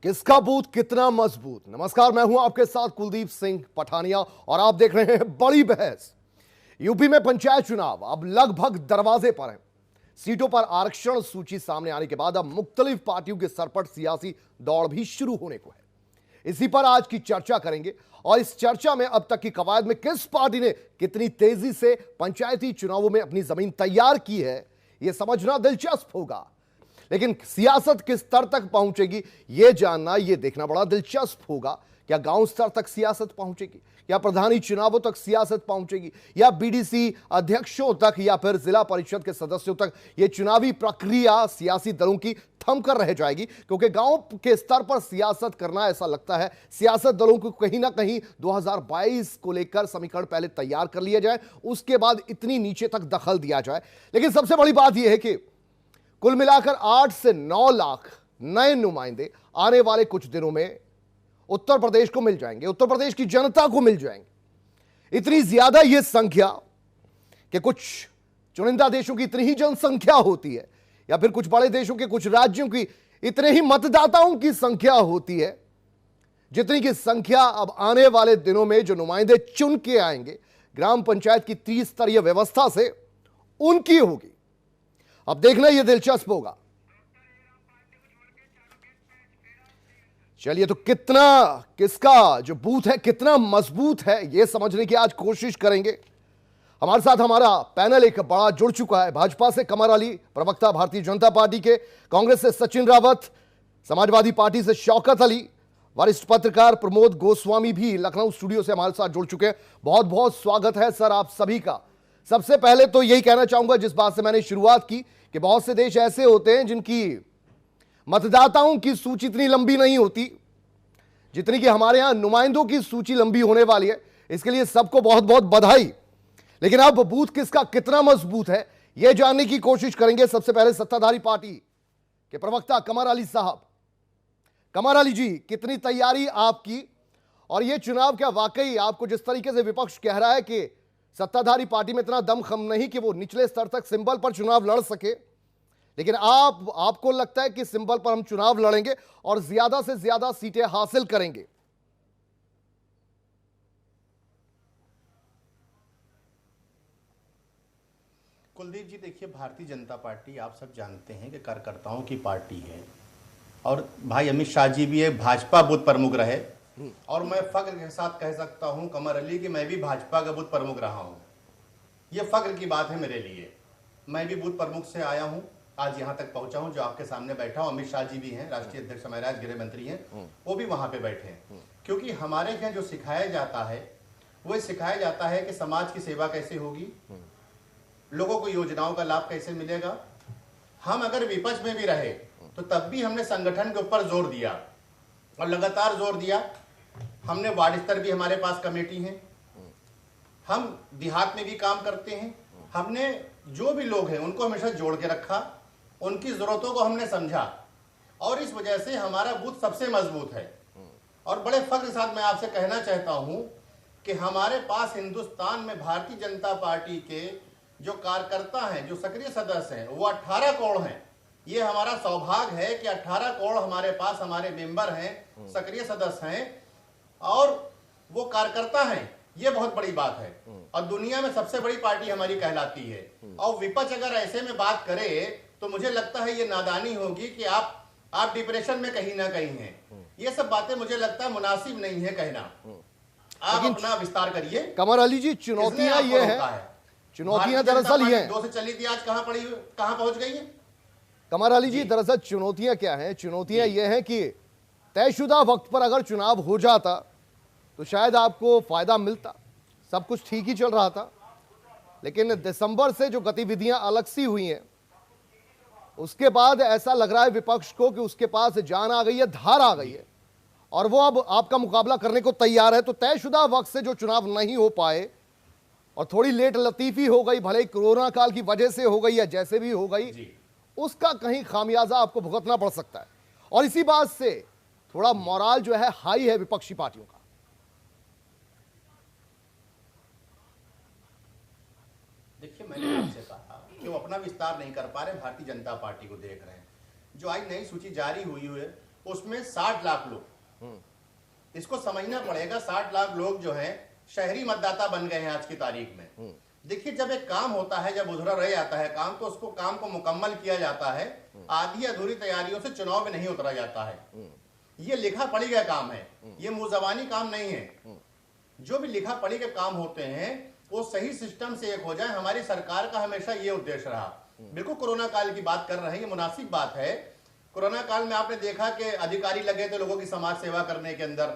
किसका बूथ कितना मजबूत। नमस्कार, मैं हूं आपके साथ कुलदीप सिंह पठानिया और आप देख रहे हैं बड़ी बहस। यूपी में पंचायत चुनाव अब लगभग दरवाजे पर है। सीटों पर आरक्षण सूची सामने आने के बाद अब मुख्तलिफ पार्टियों के सर पर सियासी दौड़ भी शुरू होने को है। इसी पर आज की चर्चा करेंगे और इस चर्चा में अब तक की कवायद में किस पार्टी ने कितनी तेजी से पंचायती चुनावों में अपनी जमीन तैयार की है, यह समझना दिलचस्प होगा। लेकिन सियासत किस स्तर तक पहुंचेगी यह जानना, यह देखना बड़ा दिलचस्प होगा। क्या गांव स्तर तक सियासत पहुंचेगी, क्या प्रधानी चुनावों तक सियासत पहुंचेगी, या बीडीसी अध्यक्षों तक, या फिर जिला परिषद के सदस्यों तक यह चुनावी प्रक्रिया सियासी दलों की थम कर रह जाएगी। क्योंकि गांव के स्तर पर सियासत करना, ऐसा लगता है सियासत दलों को कहीं ना कहीं 2022 को लेकर समीकरण पहले तैयार कर लिया जाए, उसके बाद इतनी नीचे तक दखल दिया जाए। लेकिन सबसे बड़ी बात यह है कि कुल मिलाकर 8 से 9 लाख नए नुमाइंदे आने वाले कुछ दिनों में उत्तर प्रदेश को मिल जाएंगे, उत्तर प्रदेश की जनता को मिल जाएंगे। इतनी ज्यादा यह संख्या कि कुछ चुनिंदा देशों की इतनी ही जनसंख्या होती है, या फिर कुछ बड़े देशों के कुछ राज्यों की इतने ही मतदाताओं की संख्या होती है, जितनी की संख्या अब आने वाले दिनों में जो नुमाइंदे चुन के आएंगे ग्राम पंचायत की त्रिस्तरीय व्यवस्था से, उनकी होगी। अब देखना यह दिलचस्प होगा। चलिए, तो किसका जो बूथ है कितना मजबूत है, यह समझने की आज कोशिश करेंगे। हमारे साथ हमारा पैनल एक बड़ा जुड़ चुका है। भाजपा से कमर अली, प्रवक्ता भारतीय जनता पार्टी के, कांग्रेस से सचिन रावत, समाजवादी पार्टी से शौकत अली, वरिष्ठ पत्रकार प्रमोद गोस्वामी भी लखनऊ स्टूडियो से हमारे साथ जुड़ चुके हैं। बहुत बहुत स्वागत है सर आप सभी का। सबसे पहले तो यही कहना चाहूंगा, जिस बात से मैंने शुरुआत की, कि बहुत से देश ऐसे होते हैं जिनकी मतदाताओं की सूची इतनी लंबी नहीं होती जितनी कि हमारे यहां नुमाइंदों की सूची लंबी होने वाली है। इसके लिए सबको बहुत बहुत बधाई। लेकिन अब बूथ किसका कितना मजबूत है यह जानने की कोशिश करेंगे। सबसे पहले सत्ताधारी पार्टी के प्रवक्ता कमर अली साहब। कमर अली जी, कितनी तैयारी आपकी, और यह चुनाव क्या वाकई आपको, जिस तरीके से विपक्ष कह रहा है कि सत्ताधारी पार्टी में इतना दमखम नहीं कि वो निचले स्तर तक सिंबल पर चुनाव लड़ सके, लेकिन आपको लगता है कि सिंबल पर हम चुनाव लड़ेंगे और ज्यादा से ज्यादा सीटें हासिल करेंगे? कुलदीप जी, देखिए, भारतीय जनता पार्टी आप सब जानते हैं कि कार्यकर्ताओं की पार्टी है, और भाई अमित शाह जी भी है, भाजपा बूथ प्रमुख रहे, और मैं फख्र के साथ कह सकता हूं कमर अली कि मैं भी भाजपा का बूथ प्रमुख रहा हूं। यह फख्र की बात है मेरे लिए। मैं भी बूथ प्रमुख से आया हूं, आज यहां तक पहुंचा हूं जो आपके सामने बैठा हूं। अमित शाह जी भी हैं, राष्ट्रीय अध्यक्ष हमारे आज गृह मंत्री हैं, वो भी वहां पे बैठे हैं। क्योंकि हमारे यहाँ जो सिखाया जाता है वो सिखाया जाता है कि समाज की सेवा कैसे होगी, लोगों को योजनाओं का लाभ कैसे मिलेगा। हम अगर विपक्ष में भी रहे तो तब भी हमने संगठन के ऊपर जोर दिया और लगातार जोर दिया। हमने वार्ड स्तर भी, हमारे पास कमेटी है, हम देहात में भी काम करते हैं। हमने जो भी लोग हैं उनको हमेशा जोड़ के रखा, उनकी जरूरतों को हमने समझा, और इस वजह से हमारा बूथ सबसे मजबूत है। और बड़े फख्र के साथ मैं आपसे कहना चाहता हूं कि हमारे पास हिंदुस्तान में भारतीय जनता पार्टी के जो कार्यकर्ता हैं, जो सक्रिय सदस्य हैं, वो 18 करोड़ हैं। ये हमारा सौभाग्य है कि 18 करोड़ हमारे पास हमारे मेंबर हैं, सक्रिय सदस्य हैं, और वो कार्यकर्ता हैं। ये बहुत बड़ी बात है, और दुनिया में सबसे बड़ी पार्टी हमारी कहलाती है। और विपक्ष अगर ऐसे में बात करे तो मुझे लगता है ये नादानी होगी कि आप डिप्रेशन में कहीं ना कहीं हैं। ये सब बातें मुझे लगता है मुनासिब नहीं है कहना। आप अपना विस्तार करिए। कमर अली जी, चुनौतियां ये है, चुनौतियां दरअसल ये हैं। 2 से चली थी, आज कहां पहुंच गई है? कमर अली जी, दरअसल चुनौतियां क्या हैं? चुनौतियां ये हैं कि तयशुदा वक्त पर अगर चुनाव हो जाता तो शायद आपको फायदा मिलता, सब कुछ ठीक ही चल रहा था। लेकिन दिसंबर से जो गतिविधियां अलग सी हुई हैं, उसके बाद ऐसा लग रहा है विपक्ष को कि उसके पास जान आ गई है, धार आ गई है, और वो अब आपका मुकाबला करने को तैयार है। तो तयशुदा वक्त से जो चुनाव नहीं हो पाए और थोड़ी लेट लतीफी हो गई, भले ही कोरोना काल की वजह से हो गई या जैसे भी हो गई, उसका कहीं खामियाजा आपको भुगतना पड़ सकता है। और इसी बात से थोड़ा मोराल जो है हाई है विपक्षी पार्टियों का। देखिए, मैंने आपसे कहा कि वो अपना विस्तार नहीं कर पा रहे, भारतीय जनता पार्टी को देख रहे हैं। जो आज नई सूची जारी हुई है उसमें 60 लाख लोग, इसको समझना पड़ेगा। 60 लाख लोग जो हैं शहरी मतदाता बन गए हैं आज की तारीख में। देखिए, जब एक काम होता है, जब अधूरा रह जाता है काम, तो उसको काम को मुकम्मल किया जाता है। आधी अधूरी तैयारियों से चुनाव में नहीं उतरा जाता है। ये लिखा पढ़ी का काम है, ये मुंहजबानी काम नहीं है। जो भी लिखा पढ़ी के काम होते हैं वो सही सिस्टम से एक हो जाए। हमारी सरकार का हमेशा ये उद्देश्य रहा। बिल्कुल कोरोना काल की बात कर रहे हैं, ये मुनासिब बात है। कोरोना काल में आपने देखा कि अधिकारी लगे थे लोगों की समाज सेवा करने के अंदर।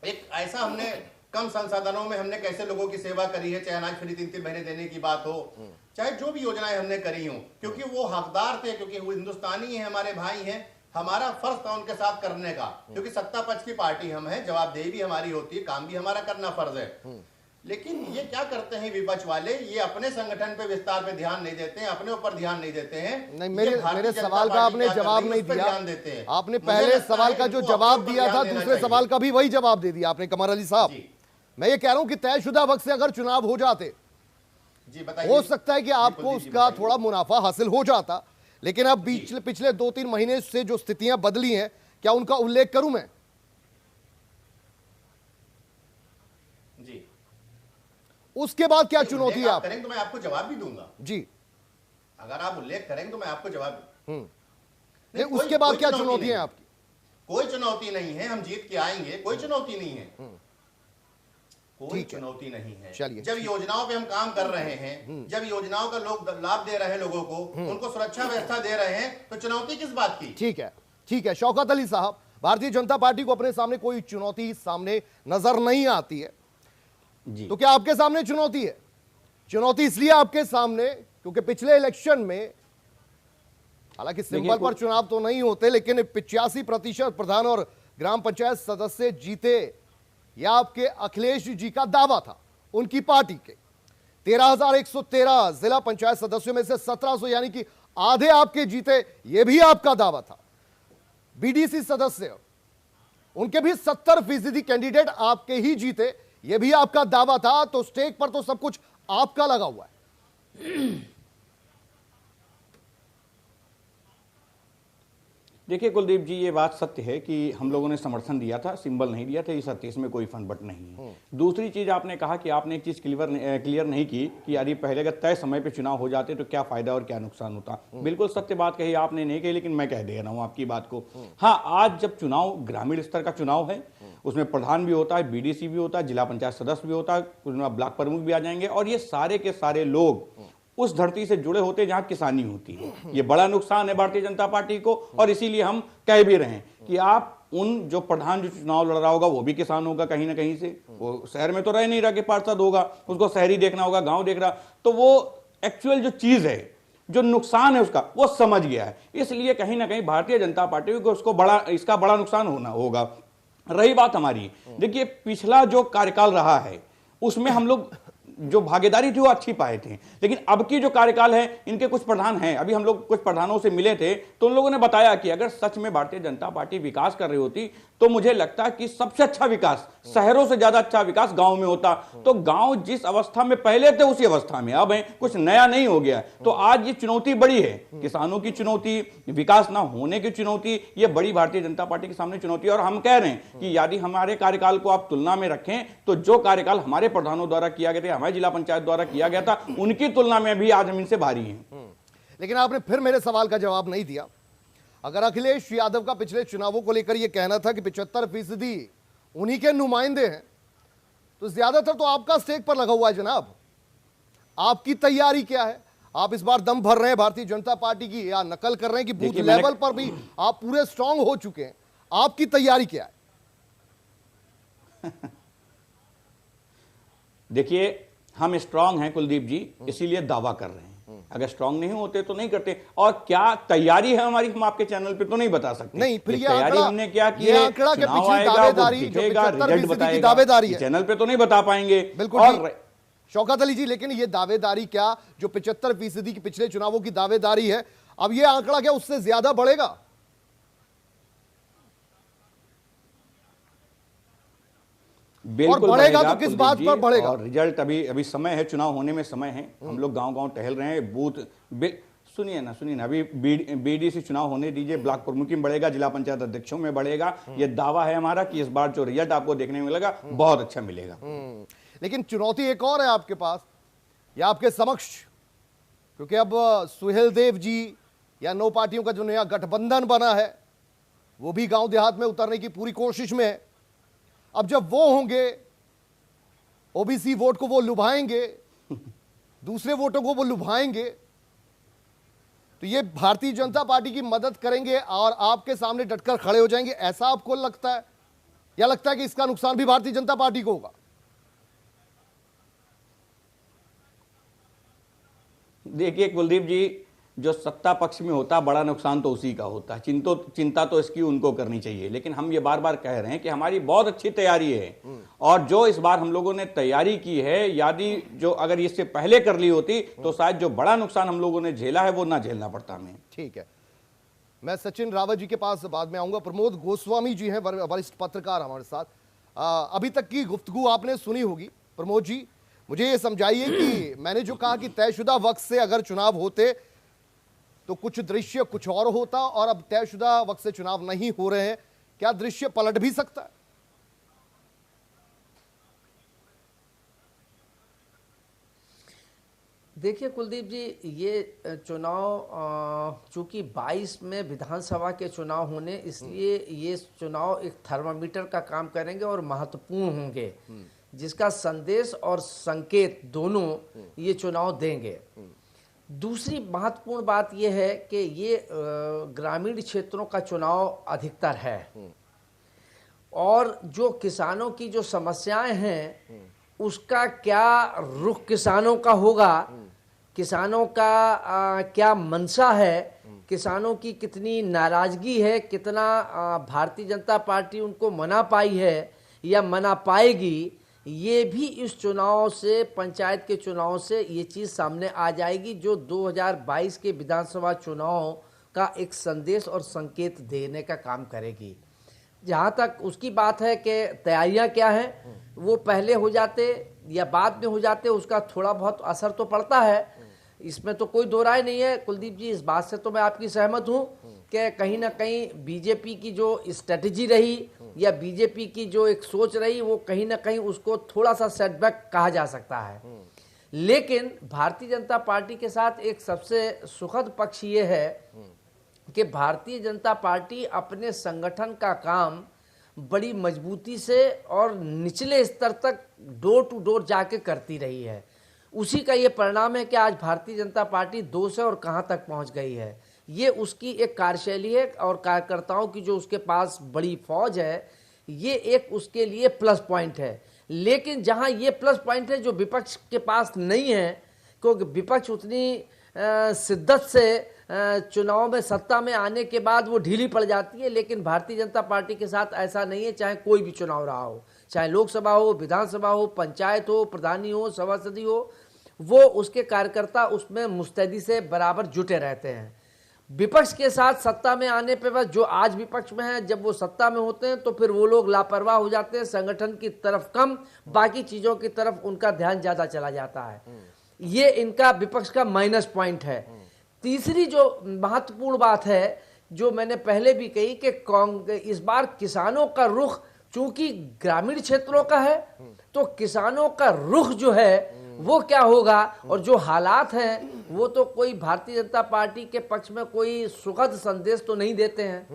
एक ऐसा हमने कम संसाधनों में हमने कैसे लोगों की सेवा करी है, चाहे अनाज फ्री 3-3 महीने देने की बात हो, चाहे जो भी योजनाएं हमने करी हो, क्योंकि वो हकदार थे, क्योंकि वो हिंदुस्तानी है, हमारे भाई हैं। हमारा फर्ज था उनके साथ करने का, क्योंकि सत्ता पक्ष की पार्टी हम है, जवाबदेही भी हमारी होती है, काम भी हमारा करना फर्ज है। लेकिन ये क्या करते हैं विपक्ष वाले, ये अपने संगठन पे विस्तार पे ध्यान नहीं देते हैं, अपने ऊपर ध्यान नहीं देते हैं। नहीं, मेरे सवाल का आपने जवाब नहीं दिया। आपने पहले सवाल का जो जवाब दिया था, दूसरे सवाल का भी वही जवाब दे दिया आपने, कमर अली साहब। मैं ये कह रहा हूं कि तयशुदा वक्त से अगर चुनाव हो जाते, जी बताइए, हो सकता है कि आपको उसका थोड़ा मुनाफा हासिल हो जाता। लेकिन अब पिछले 2-3 महीने से जो स्थितियां बदली हैं, क्या उनका उल्लेख करूं मैं? जी, उसके बाद क्या चुनौती है? आप करेंगे तो मैं आपको जवाब भी दूंगा जी। अगर आप उल्लेख करेंगे तो मैं आपको जवाब। नहीं, उसके बाद क्या चुनौती है आपकी? कोई चुनौती नहीं है, हम जीत के आएंगे, कोई चुनौती नहीं है, कोई चुनौती नहीं है। चलिए, जब योजनाओं पे हम काम कर रहे हैं, जब योजनाओं का लोग लाभ दे रहे हैं लोगों को, उनको सुरक्षा व्यवस्था दे रहे हैं, तो चुनौती किस बात की? ठीक है, ठीक है। शौकत अली साहब, भारतीय जनता पार्टी को अपने सामने कोई चुनौती सामने नजर नहीं आती है जी। तो क्या आपके सामने चुनौती है? चुनौती इसलिए आपके सामने क्योंकि पिछले इलेक्शन में, हालांकि सिंबल पर चुनाव तो नहीं होते, लेकिन 85% प्रधान और ग्राम पंचायत सदस्य जीते, यह आपके अखिलेश जी का दावा था। उनकी पार्टी के 13,113 जिला पंचायत सदस्यों में से 1700 यानी कि आधे आपके जीते, यह भी आपका दावा था। बीडीसी सदस्य, उनके भी 70% कैंडिडेट आपके ही जीते, यह भी आपका दावा था। तो स्टेक पर तो सब कुछ आपका लगा हुआ है। देखिए कुलदीप जी, ये बात सत्य है कि हम लोगों ने समर्थन दिया था, सिंबल नहीं दिया था, ये सत्य, इसमें कोई फनबट नहीं है। दूसरी चीज आपने कहा कि आपने एक चीज क्लियर नहीं की कि यदि पहले अगर तय समय पे चुनाव हो जाते तो क्या फायदा और क्या नुकसान होता। बिल्कुल सत्य बात कही आपने, नहीं कही, लेकिन मैं कह दे रहा हूं आपकी बात को। हाँ, आज जब चुनाव ग्रामीण स्तर का चुनाव है, उसमें प्रधान भी होता है, बीडीसी भी होता है, जिला पंचायत सदस्य भी होता है, उसमें ब्लॉक प्रमुख भी आ जाएंगे, और ये सारे के सारे लोग उस धरती से जुड़े होते हैं जहां किसानी होती है। ये बड़ा नुकसान है भारतीय जनता पार्टी को, और इसीलिए हम कह भी रहे हैं कि आप उन जो प्रधान जो चुनाव लड़ रहा होगा वो भी किसान होगा कहीं ना कहीं से, वो शहर में तो रह नहीं रहा कि पार्षद होगा, उसको शहरी देखना होगा, गांव देख रहा, तो वो एक्चुअल जो चीज है, जो नुकसान है उसका, वो समझ गया है। इसलिए कहीं ना कहीं भारतीय जनता पार्टी को इसका बड़ा नुकसान होना होगा। रही बात हमारी, देखिए पिछला जो कार्यकाल रहा है उसमें हम लोग जो भागीदारी थी वो अच्छी पाए थे, लेकिन अब की जो कार्यकाल है, इनके कुछ प्रधान हैं, अभी हम लोग कुछ प्रधानों से मिले थे तो उन लोगों ने बताया कि अगर सच में भारतीय जनता पार्टी विकास कर रही होती तो मुझे लगता है कि सबसे अच्छा विकास, शहरों से ज्यादा अच्छा विकास गांव में होता। तो गांव जिस अवस्था में पहले थे उसी अवस्था में अब है, कुछ नया नहीं हो गया। तो आज ये चुनौती बड़ी है, किसानों की चुनौती, विकास ना होने की चुनौती, ये बड़ी भारतीय जनता पार्टी के सामने चुनौती है। और हम कह रहे हैं कि यदि हमारे कार्यकाल को आप तुलना में रखें तो जो कार्यकाल हमारे प्रधानों द्वारा किया गया था, हमारे जिला पंचायत द्वारा किया गया था, उनकी तुलना में भी आज हम इनसे भारी हैं। लेकिन आपने फिर मेरे सवाल का जवाब नहीं दिया। अगर अखिलेश यादव का पिछले चुनावों को लेकर यह कहना था कि 75% उन्हीं के नुमाइंदे हैं, तो ज्यादातर तो आपका स्टेक पर लगा हुआ है जनाब। आपकी तैयारी क्या है? आप इस बार दम भर रहे हैं भारतीय जनता पार्टी की, या नकल कर रहे हैं कि बूथ लेवल पर भी आप पूरे स्ट्रांग हो चुके हैं? आपकी तैयारी क्या है? देखिए, हम स्ट्रांग हैं कुलदीप जी, इसीलिए दावा कर रहे हैं। अगर स्ट्रांग नहीं होते तो नहीं करते। और क्या तैयारी है हमारी, हम आपके चैनल पे तो नहीं बता सकते। नहीं, फिर ये तैयारी हमने क्या की है, आंकड़ा के चुनाव पीछे आएगा, दावेदारी, वो जो दिखेगा, रिजल्ट 75% की बताएगा, दावेदारी है, चैनल पे तो नहीं बता पाएंगे। बिल्कुल। और शौकत अली जी, लेकिन ये दावेदारी क्या, जो 75% की पिछले चुनावों की दावेदारी है, अब ये आंकड़ा क्या उससे ज्यादा बढ़ेगा? बिल्कुल बढ़ेगा तो किस बात पर बढ़ेगा? और रिजल्ट अभी समय है, चुनाव होने में समय है। हम लोग गांव-गांव टहल रहे हैं, बूथ सुनिए ना, अभी बीडीसी चुनाव होने दीजिए, ब्लॉक प्रमुखी में बढ़ेगा, जिला पंचायत अध्यक्षों में बढ़ेगा। ये दावा है हमारा कि इस बार जो रिजल्ट आपको देखने में मिलेगा बहुत अच्छा मिलेगा। लेकिन चुनौती एक और है आपके पास या आपके समक्ष, क्योंकि अब सुहेल देव जी या 9 पार्टियों का जो नया गठबंधन बना है वो भी गांव देहात में उतरने की पूरी कोशिश में है। अब जब वो होंगे, ओबीसी वोट को वो लुभाएंगे, दूसरे वोटों को वो लुभाएंगे, तो ये भारतीय जनता पार्टी की मदद करेंगे और आपके सामने डटकर खड़े हो जाएंगे, ऐसा आपको लगता है? या लगता है कि इसका नुकसान भी भारतीय जनता पार्टी को होगा? देखिए कुलदीप जी, जो सत्ता पक्ष में होता है बड़ा नुकसान तो उसी का होता है। चिंता तो इसकी उनको करनी चाहिए, लेकिन हम ये बार बार कह रहे हैं कि हमारी बहुत अच्छी तैयारी है और जो इस बार हम लोगों ने तैयारी की है, यदि जो अगर इससे पहले कर ली होती तो शायद जो बड़ा नुकसान हम लोगों ने झेला है वो ना झेलना पड़ता हमें। ठीक है, मैं सचिन रावत जी के पास बाद में आऊंगा। प्रमोद गोस्वामी जी हैं, वरिष्ठ पत्रकार हमारे साथ। अभी तक की गुफ्तगू आपने सुनी होगी। प्रमोद जी, मुझे ये समझाइए कि मैंने जो कहा कि तयशुदा वक्त से अगर चुनाव होते तो कुछ दृश्य कुछ और होता, और अब तयशुदा वक्त से चुनाव नहीं हो रहे हैं, क्या दृश्य पलट भी सकता है? देखिए कुलदीप जी, ये चुनाव चूंकि 22 में विधानसभा के चुनाव होने, इसलिए ये चुनाव एक थर्मामीटर का काम करेंगे और महत्वपूर्ण होंगे, जिसका संदेश और संकेत दोनों ये चुनाव देंगे। दूसरी महत्वपूर्ण बात यह है कि ये ग्रामीण क्षेत्रों का चुनाव अधिकतर है और जो किसानों की जो समस्याएं हैं उसका क्या रुख किसानों का होगा, किसानों का क्या मंशा है, किसानों की कितनी नाराजगी है, कितना भारतीय जनता पार्टी उनको मना पाई है या मना पाएगी, ये भी इस चुनाव से, पंचायत के चुनाव से ये चीज़ सामने आ जाएगी, जो 2022 के विधानसभा चुनाव का एक संदेश और संकेत देने का काम करेगी। जहाँ तक उसकी बात है कि तैयारियाँ क्या हैं, वो पहले हो जाते या बाद में हो जाते, उसका थोड़ा बहुत असर तो पड़ता है, इसमें तो कोई दो राय नहीं है। कुलदीप जी, इस बात से तो मैं आपकी सहमत हूँ कि कहीं ना कहीं बीजेपी की जो स्ट्रेटजी रही या बीजेपी की जो एक सोच रही, वो कहीं ना कहीं उसको थोड़ा सा सेटबैक कहा जा सकता है। लेकिन भारतीय जनता पार्टी के साथ एक सबसे सुखद पक्ष ये है कि भारतीय जनता पार्टी अपने संगठन का काम बड़ी मजबूती से और निचले स्तर तक डोर टू डोर जाके करती रही है। उसी का ये परिणाम है कि आज भारतीय जनता पार्टी 2 से और कहाँ तक पहुँच गई है। ये उसकी एक कार्यशैली है और कार्यकर्ताओं की जो उसके पास बड़ी फौज है, ये एक उसके लिए प्लस पॉइंट है। लेकिन जहाँ ये प्लस पॉइंट है जो विपक्ष के पास नहीं है, क्योंकि विपक्ष उतनी शिद्दत से चुनाव में सत्ता में आने के बाद वो ढीली पड़ जाती है, लेकिन भारतीय जनता पार्टी के साथ ऐसा नहीं है। चाहे कोई भी चुनाव रहा हो, चाहे लोकसभा हो, विधानसभा हो, पंचायत हो, प्रधानी हो, सभासदी हो, वो उसके कार्यकर्ता उसमें मुस्तैदी से बराबर जुटे रहते हैं। विपक्ष के साथ सत्ता में आने पे बस जो आज विपक्ष में है, जब वो सत्ता में होते हैं तो फिर वो लोग लापरवाह हो जाते हैं, संगठन की तरफ कम, बाकी चीज़ों की तरफ उनका ध्यान ज़्यादा चला जाता है। ये इनका विपक्ष का माइनस पॉइंट है। तीसरी जो महत्वपूर्ण बात है, जो मैंने पहले भी कही कि इस बार किसानों का रुख चूंकि ग्रामीण क्षेत्रों का है, तो किसानों का रुख जो है वो क्या होगा, और जो हालात हैं वो तो कोई भारतीय जनता पार्टी के पक्ष में कोई सुखद संदेश तो नहीं देते हैं,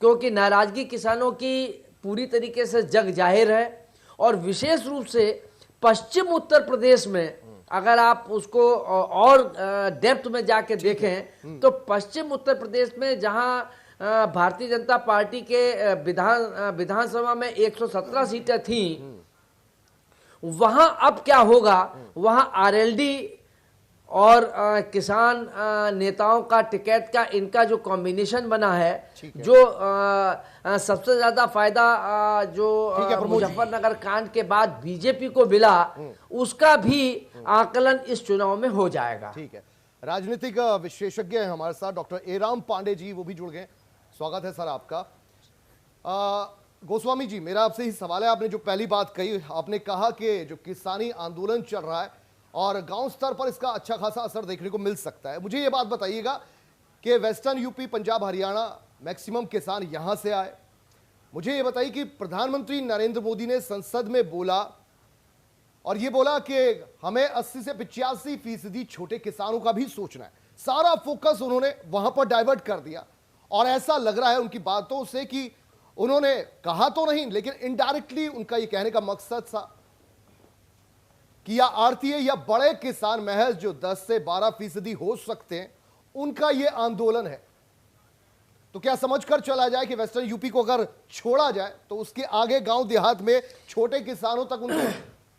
क्योंकि नाराजगी किसानों की पूरी तरीके से जग जाहिर है। और विशेष रूप से पश्चिम उत्तर प्रदेश में अगर आप उसको और डेप्थ में जाके देखें तो पश्चिम उत्तर प्रदेश में जहां भारतीय जनता पार्टी के विधानसभा में 117 सीटें थीं, वहां अब क्या होगा, वहां आरएलडी और किसान नेताओं का टिकट का इनका जो कॉम्बिनेशन बना है, जो सबसे ज्यादा फायदा जो मुजफ्फरनगर कांड के बाद बीजेपी को मिला, उसका भी आकलन इस चुनाव में हो जाएगा। ठीक है, राजनीतिक विशेषज्ञ हैं हमारे साथ डॉक्टर एराम पांडे जी, वो भी जुड़ गए। स्वागत है सर आपका। गोस्वामी जी, मेरा आपसे ही सवाल है, आपने जो पहली बात कही, आपने कहा कि जो किसानी आंदोलन चल रहा है और गांव स्तर पर इसका अच्छा खासा असर देखने को मिल सकता है। मुझे ये बात बताइएगा कि western UP, Punjab, Haryana maximum किसान यहां से आए। मुझे ये बताइए कि प्रधानमंत्री नरेंद्र मोदी ने संसद में बोला और ये बोला कि हमें 80 से 85% छोटे किसानों का भी सोचना है। सारा फोकस उन्होंने वहां पर डाइवर्ट कर दिया और ऐसा लग रहा है उनकी बातों से कि उन्होंने कहा तो नहीं, लेकिन इनडायरेक्टली उनका ये कहने का मकसद था कि या आड़तीय या बड़े किसान महज जो 10 से 12% हो सकते हैं, उनका ये आंदोलन है। तो क्या समझकर चला जाए कि वेस्टर्न यूपी को अगर छोड़ा जाए तो उसके आगे गांव देहात में छोटे किसानों तक उनको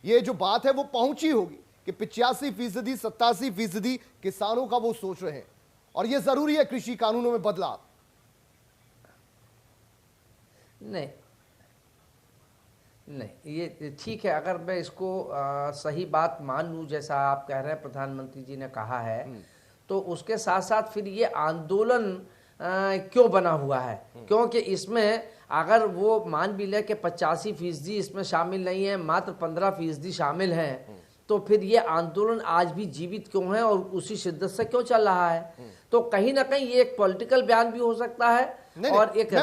ये जो बात है वो पहुंची होगी कि 85%, 87% किसानों का वो सोच रहे हैं और ये जरूरी है कृषि कानूनों में बदलाव। नहीं, ये ठीक है। अगर मैं इसको सही बात मान लूँ, जैसा आप कह रहे हैं प्रधानमंत्री जी ने कहा है, तो उसके साथ साथ फिर ये आंदोलन क्यों बना हुआ है? क्योंकि इसमें अगर वो मान भी ले कि 85% इसमें शामिल नहीं है, मात्र 15% शामिल हैं, तो फिर ये आंदोलन आज भी जीवित क्यों है और उसी शिद्दत से क्यों चल रहा है? तो कहीं ना कहीं ये एक पॉलिटिकल बयान भी हो सकता है और एक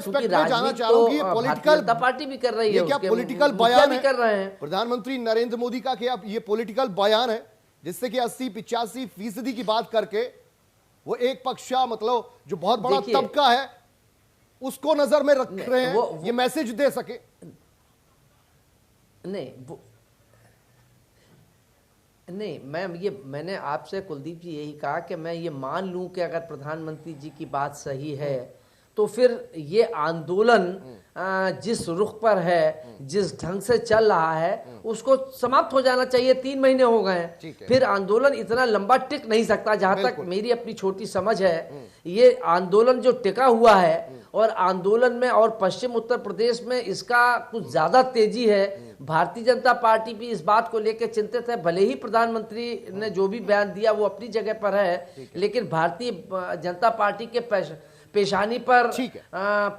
चूंकि राजनीति तो भारतीय जनता पार्टी भी कर रही है, क्या पॉलिटिकल बयान भी कर रहे हैं प्रधानमंत्री नरेंद्र मोदी का, कि अब ये पॉलिटिकल बयान है जिससे कि 80-85% की बात करके वो एक पक्षा, मतलब जो बहुत बड़ा तबका है, उसको नजर में रख रहे हैं, ये मैसेज दे सके। नहीं, मैंने आपसे कुलदीप जी यही कहा कि मैं ये मान लूं कि अगर प्रधानमंत्री जी की बात सही है तो फिर ये आंदोलन जिस रुख पर है, जिस ढंग से चल रहा है, उसको समाप्त हो जाना चाहिए। 3 महीने हो गए हैं, फिर आंदोलन इतना लंबा टिक नहीं सकता। जहां तक मेरी अपनी छोटी समझ है, ये आंदोलन जो टिका हुआ है और आंदोलन में और पश्चिम उत्तर प्रदेश में इसका कुछ ज्यादा तेजी है। भारतीय जनता पार्टी भी इस बात को लेकर चिंतित है। भले ही प्रधानमंत्री ने जो भी बयान दिया वो अपनी जगह पर है, लेकिन भारतीय जनता पार्टी के पेशानी पर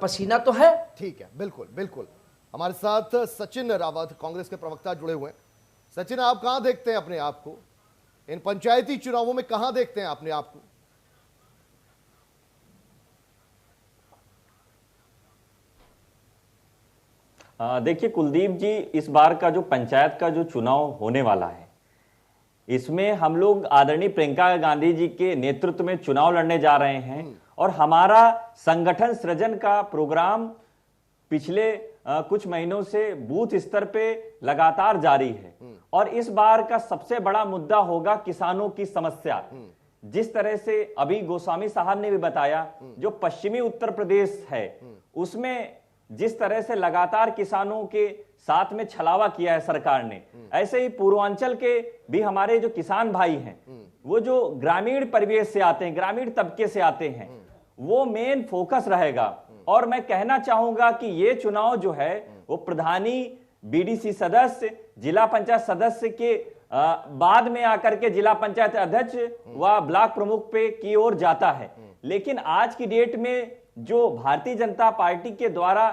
पसीना तो है। ठीक है, बिल्कुल बिल्कुल। हमारे साथ सचिन रावत, कांग्रेस के प्रवक्ता, जुड़े हुए हैं। सचिन, आप कहां देखते हैं अपने आप को इन पंचायती चुनावों में? कहां देखते हैं अपने आप को? देखिए कुलदीप जी, इस बार का जो पंचायत का जो चुनाव होने वाला है, इसमें हम लोग आदरणीय प्रियंका गांधी जी के नेतृत्व में चुनाव लड़ने जा रहे हैं और हमारा संगठन सृजन का प्रोग्राम पिछले कुछ महीनों से बूथ स्तर पे लगातार जारी है और इस बार का सबसे बड़ा मुद्दा होगा किसानों की समस्या। जिस तरह से अभी गोस्वामी साहब ने भी बताया, जो पश्चिमी उत्तर प्रदेश है उसमें जिस तरह से लगातार किसानों के साथ में छलावा किया है सरकार ने, ऐसे ही पूर्वांचल के भी हमारे जो किसान भाई हैं, वो जो ग्रामीण परिवेश से आते हैं, ग्रामीण तबके से आते हैं, वो मेन फोकस रहेगा। और मैं कहना चाहूंगा कि ये चुनाव जो है वो प्रधानी, बीडीसी सदस्य, जिला पंचायत सदस्य के बाद में आकर के जिला पंचायत अध्यक्ष व ब्लॉक प्रमुख पे की ओर जाता है। लेकिन आज की डेट में जो भारतीय जनता पार्टी के द्वारा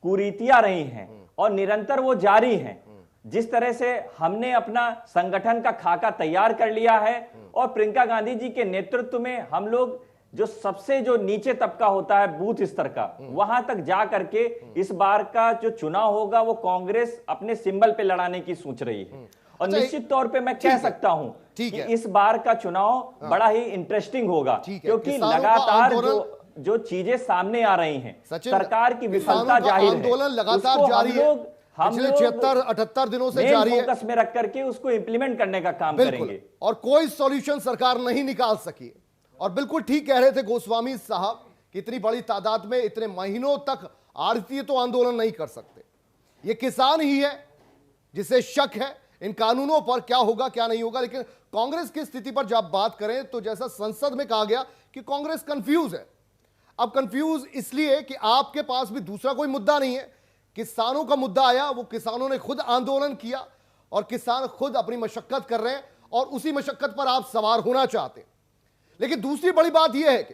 कुरीतियां रही हैं और निरंतर वो जारी हैं, जिस तरह से हमने अपना संगठन का खाका तैयार कर लिया है और प्रियंका गांधी जी के नेतृत्व में हम लोग जो सबसे जो नीचे तबका होता है बूथ स्तर का, वहां तक जा करके इस बार का जो चुनाव होगा वो कांग्रेस अपने सिंबल पे लड़ाने की सोच रही है। और निश्चित तौर पे मैं कह सकता हूं कि इस बार का चुनाव बड़ा ही इंटरेस्टिंग होगा, क्योंकि लगातार जो चीजें सामने आ रही हैं, सरकार की विफलता जाहिर है, आंदोलन लगातार जारी है, पिछले 76-78 दिनों से जारी है, फोकस में रख करके उसको इंप्लीमेंट करने का काम करेंगे और कोई सॉल्यूशन सरकार नहीं निकाल सकी। और बिल्कुल ठीक कह रहे थे गोस्वामी साहब कि इतनी बड़ी तादाद में इतने महीनों तक आड़तीय तो आंदोलन नहीं कर सकते। ये किसान ही है जिसे शक है इन कानूनों पर, क्या होगा क्या नहीं होगा। लेकिन कांग्रेस की स्थिति पर जब बात करें तो जैसा संसद में कहा गया कि कांग्रेस कंफ्यूज है। अब कंफ्यूज इसलिए कि आपके पास भी दूसरा कोई मुद्दा नहीं है। किसानों का मुद्दा आया, वो किसानों ने खुद आंदोलन किया और किसान खुद अपनी मशक्कत कर रहे हैं और उसी मशक्कत पर आप सवार होना चाहते हैं। लेकिन दूसरी बड़ी बात यह है कि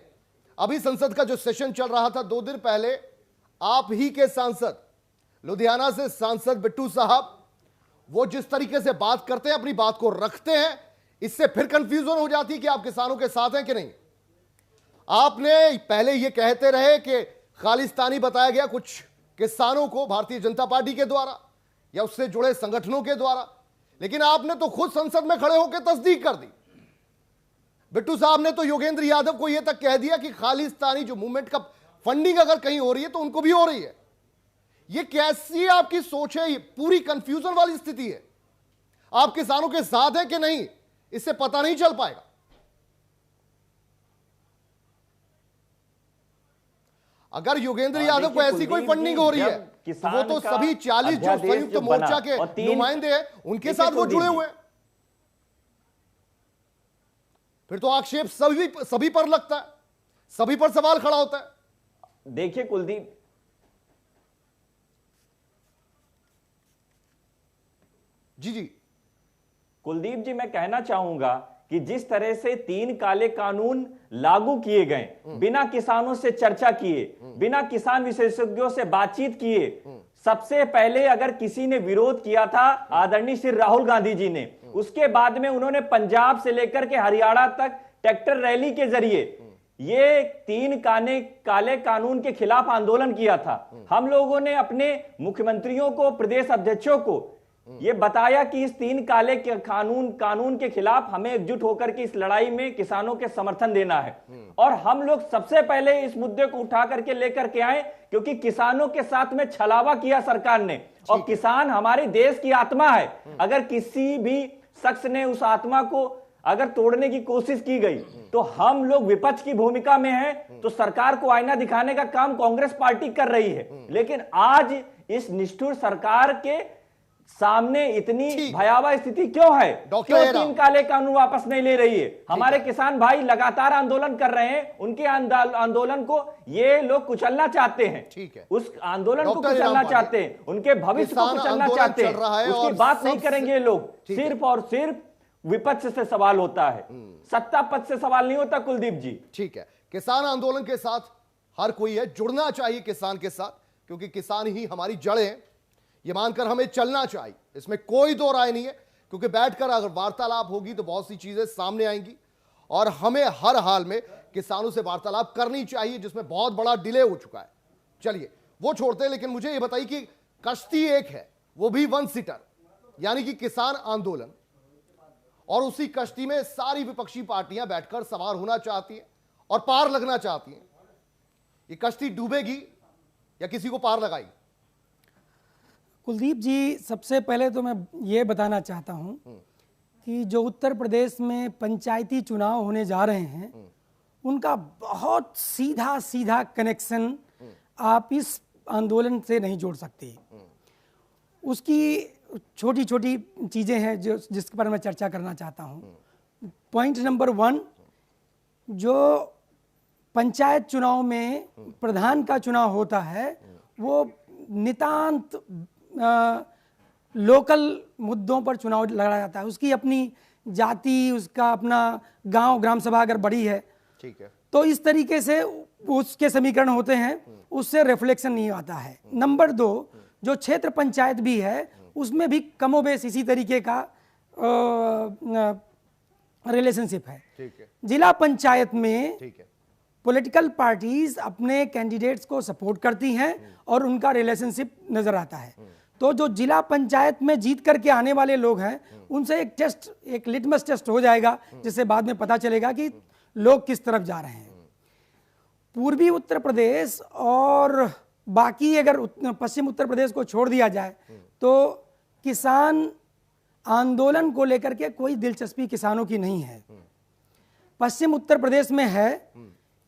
अभी संसद का जो सेशन चल रहा था, 2 दिन पहले आप ही के सांसद, लुधियाना से सांसद बिट्टू साहब, वो जिस तरीके से बात करते हैं, अपनी बात को रखते हैं, इससे फिर कंफ्यूजन हो जाती है कि आप किसानों के साथ हैं कि नहीं। आपने पहले ये कहते रहे कि खालिस्तानी बताया गया कुछ किसानों को भारतीय जनता पार्टी के द्वारा या उससे जुड़े संगठनों के द्वारा, लेकिन आपने तो खुद संसद में खड़े होकर तस्दीक कर दी। बिट्टू साहब ने तो योगेंद्र यादव को यह तक कह दिया कि खालिस्तानी जो मूवमेंट का फंडिंग अगर कहीं हो रही है तो उनको भी हो रही है। यह कैसी आपकी सोच है? ये पूरी कंफ्यूजन वाली स्थिति है। आप किसानों के साथ हैं कि नहीं, इससे पता नहीं चल पाएगा। अगर योगेंद्र यादव को ऐसी कोई फंडिंग हो रही है तो वो तो सभी 40 जो संयुक्त मोर्चा के नुमाइंदे हैं उनके साथ वो जुड़े हुए हैं। फिर तो आक्षेप सभी पर लगता है, सभी पर सवाल खड़ा होता है। देखिए कुलदीप, जी कुलदीप जी, मैं कहना चाहूंगा कि जिस तरह से 3 काले कानून लागू किए गए बिना किसानों से चर्चा किए, बिना किसान विशेषज्ञों से बातचीत किए, सबसे पहले अगर किसी ने विरोध किया था आदरणीय श्री राहुल गांधी जी ने, उसके बाद में उन्होंने पंजाब से लेकर के हरियाणा तक ट्रैक्टर रैली के जरिए ये 3 काले कानून के खिलाफ आंदोलन किया था। हम लोगों ने अपने मुख्यमंत्रियों को, प्रदेश अध्यक्षों को ये बताया कि इस 3 काले कानून के खिलाफ हमें एकजुट होकर के इस लड़ाई में किसानों के समर्थन देना है। और हम लोग सबसे पहले इस मुद्दे को उठा करके लेकर के आए, क्योंकि किसानों के साथ में छलावा किया सरकार ने, और किसान हमारे देश की आत्मा है। अगर किसी भी शख्स ने उस आत्मा को अगर तोड़ने की कोशिश की गई तो हम लोग विपक्ष की भूमिका में हैं, तो सरकार को आईना दिखाने का काम कांग्रेस पार्टी कर रही है। लेकिन आज इस निष्ठुर सरकार के सामने इतनी भयावह स्थिति क्यों है? क्यों 3 काले कानून वापस नहीं ले रही है? हमारे किसान भाई लगातार आंदोलन कर रहे हैं, उनके आंदोलन को ये लोग कुचलना चाहते हैं। ठीक है, उस आंदोलन को कुचलना चाहते हैं, उनके भविष्य को कुचलना चाहते हैं, उसकी बात नहीं करेंगे ये लोग। सिर्फ और सिर्फ विपक्ष से सवाल होता है, सत्ता पद से सवाल नहीं होता कुलदीप जी। ठीक है, किसान आंदोलन के साथ हर कोई है, जुड़ना चाहिए किसान के साथ, क्योंकि किसान ही हमारी जड़ें हैं, ये मानकर हमें चलना चाहिए, इसमें कोई दो राय नहीं है। क्योंकि बैठकर अगर वार्तालाप होगी तो बहुत सी चीजें सामने आएंगी, और हमें हर हाल में किसानों से वार्तालाप करनी चाहिए, जिसमें बहुत बड़ा डिले हो चुका है। चलिए वो छोड़ते हैं, लेकिन मुझे ये बताइए कि कश्ती एक है, वो भी 1 सीटर, यानी कि किसान आंदोलन, और उसी कश्ती में सारी विपक्षी पार्टियां बैठकर सवार होना चाहती हैं और पार लगना चाहती हैं। ये कश्ती डूबेगी या किसी को पार लगाएगी? कुलदीप जी, सबसे पहले तो मैं ये बताना चाहता हूं कि जो उत्तर प्रदेश में पंचायती चुनाव होने जा रहे हैं उनका बहुत सीधा कनेक्शन आप इस आंदोलन से नहीं जोड़ सकते। उसकी छोटी छोटी चीज़ें हैं जिसके पर मैं चर्चा करना चाहता हूं। पॉइंट नंबर 1, जो पंचायत चुनाव में प्रधान का चुनाव होता है वो नितांत लोकल मुद्दों पर चुनाव लड़ा जाता है। उसकी अपनी जाति, उसका अपना गांव, ग्राम सभा अगर बड़ी है, ठीक है, तो इस तरीके से उसके समीकरण होते हैं, उससे रिफ्लेक्शन नहीं आता है। नंबर 2, जो क्षेत्र पंचायत भी है उसमें भी कमोबेश इसी तरीके का रिलेशनशिप है। ठीक है, जिला पंचायत में ठीक है, पॉलिटिकल पार्टीज अपने कैंडिडेट्स को सपोर्ट करती हैं और उनका रिलेशनशिप नजर आता है। तो जो जिला पंचायत में जीत करके आने वाले लोग हैं उनसे एक लिटमस टेस्ट हो जाएगा, जिससे बाद में पता चलेगा कि लोग किस तरफ जा रहे हैं। पूर्वी उत्तर प्रदेश और बाकी अगर पश्चिम उत्तर प्रदेश को छोड़ दिया जाए तो किसान आंदोलन को लेकर के कोई दिलचस्पी किसानों की नहीं है। पश्चिम उत्तर प्रदेश में है,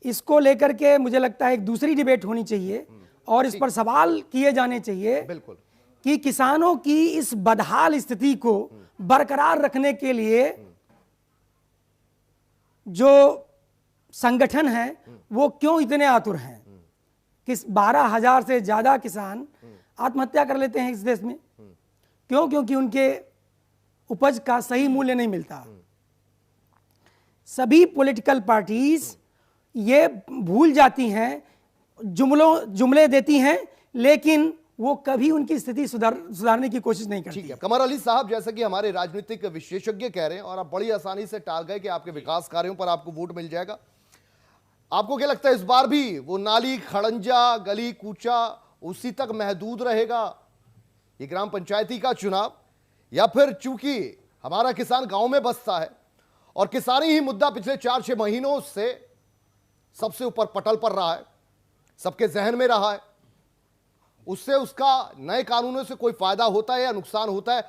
इसको लेकर के मुझे लगता है एक दूसरी डिबेट होनी चाहिए और इस पर सवाल किए जाने चाहिए। बिल्कुल, कि किसानों की इस बदहाल स्थिति को बरकरार रखने के लिए जो संगठन है वो क्यों इतने आतुर हैं। किस 12,000 से ज्यादा किसान आत्महत्या कर लेते हैं इस देश में, क्यों? क्योंकि उनके उपज का सही मूल्य नहीं मिलता। सभी पॉलिटिकल पार्टीज ये भूल जाती हैं, जुमले देती हैं, लेकिन वो कभी उनकी स्थिति सुधारने की कोशिश नहीं करती। ठीक है कमर अली साहब, जैसे कि हमारे राजनीतिक विशेषज्ञ कह रहे हैं और आप बड़ी आसानी से टाल गए कि आपके विकास कार्यों पर आपको वोट मिल जाएगा, आपको क्या लगता है इस बार भी वो नाली खड़ंजा गली कूचा उसी तक महदूद रहेगा ये ग्राम पंचायती का चुनाव, या फिर चूंकि हमारा किसान गांव में बसता है और किसानी ही मुद्दा पिछले 4-6 महीनों से सबसे ऊपर पटल पर रहा है, सबके जहन में रहा है, उससे उसका नए कानूनों से कोई फायदा होता है या नुकसान होता है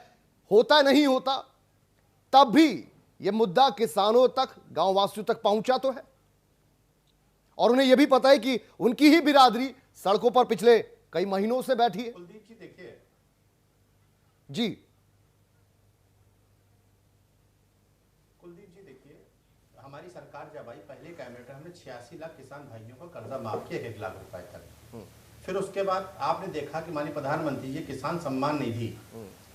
नहीं होता, तब भी यह मुद्दा किसानों तक गांव वासियों तक पहुंचा तो है और उन्हें यह भी पता है कि उनकी ही बिरादरी सड़कों पर पिछले कई महीनों से बैठी है। कुलदीप जी देखिए जी कुलदीप जी देखिए, हमारी सरकार जब आई पहले कैबिनेट में हमने 86 लाख किसान भाइयों का कर्जा माफ किया 1 लाख रुपए तक। फिर उसके बाद आपने देखा कि माननीय प्रधानमंत्री जी किसान सम्मान निधि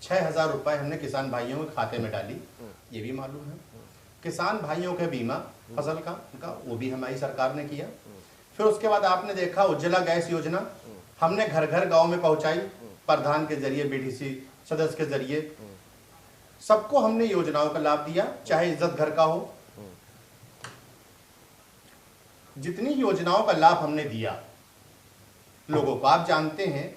6,000 रुपए हमने किसान भाइयों के खाते में डाली, ये भी मालूम है। किसान भाइयों के बीमा फसल का वो भी हमारी सरकार ने किया। फिर उसके बाद आपने देखा उज्ज्वला गैस योजना हमने घर घर गांव में पहुंचाई, प्रधान के जरिए बीडीसी सदस्य के जरिए सबको हमने योजनाओं का लाभ दिया, चाहे इज्जत घर का हो। जितनी योजनाओं का लाभ हमने दिया लोगों को, आप जानते हैं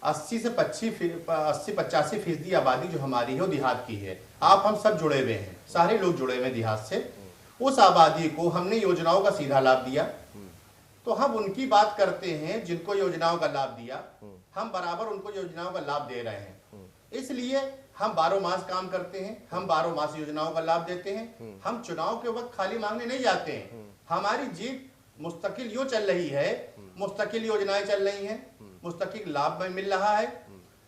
80 से 85% आबादी जो हमारी है वो देहात की है। आप हम सब जुड़े हुए हैं, सारे लोग जुड़े हुए देहात से। उस आबादी को हमने योजनाओं का सीधा लाभ दिया, तो हम उनकी बात करते हैं जिनको योजनाओं का लाभ दिया, हम बराबर उनको योजनाओं का लाभ दे रहे हैं। इसलिए हम 12 मास काम करते हैं, हम 12 मास योजनाओं का लाभ देते हैं। हम चुनाव के वक्त खाली मांगने नहीं जाते हैं। हमारी जीत मुस्तकिल यूं चल रही है, मुस्तकिल योजनाएं चल रही हैं, मुस्तकिल लाभ मिल रहा है।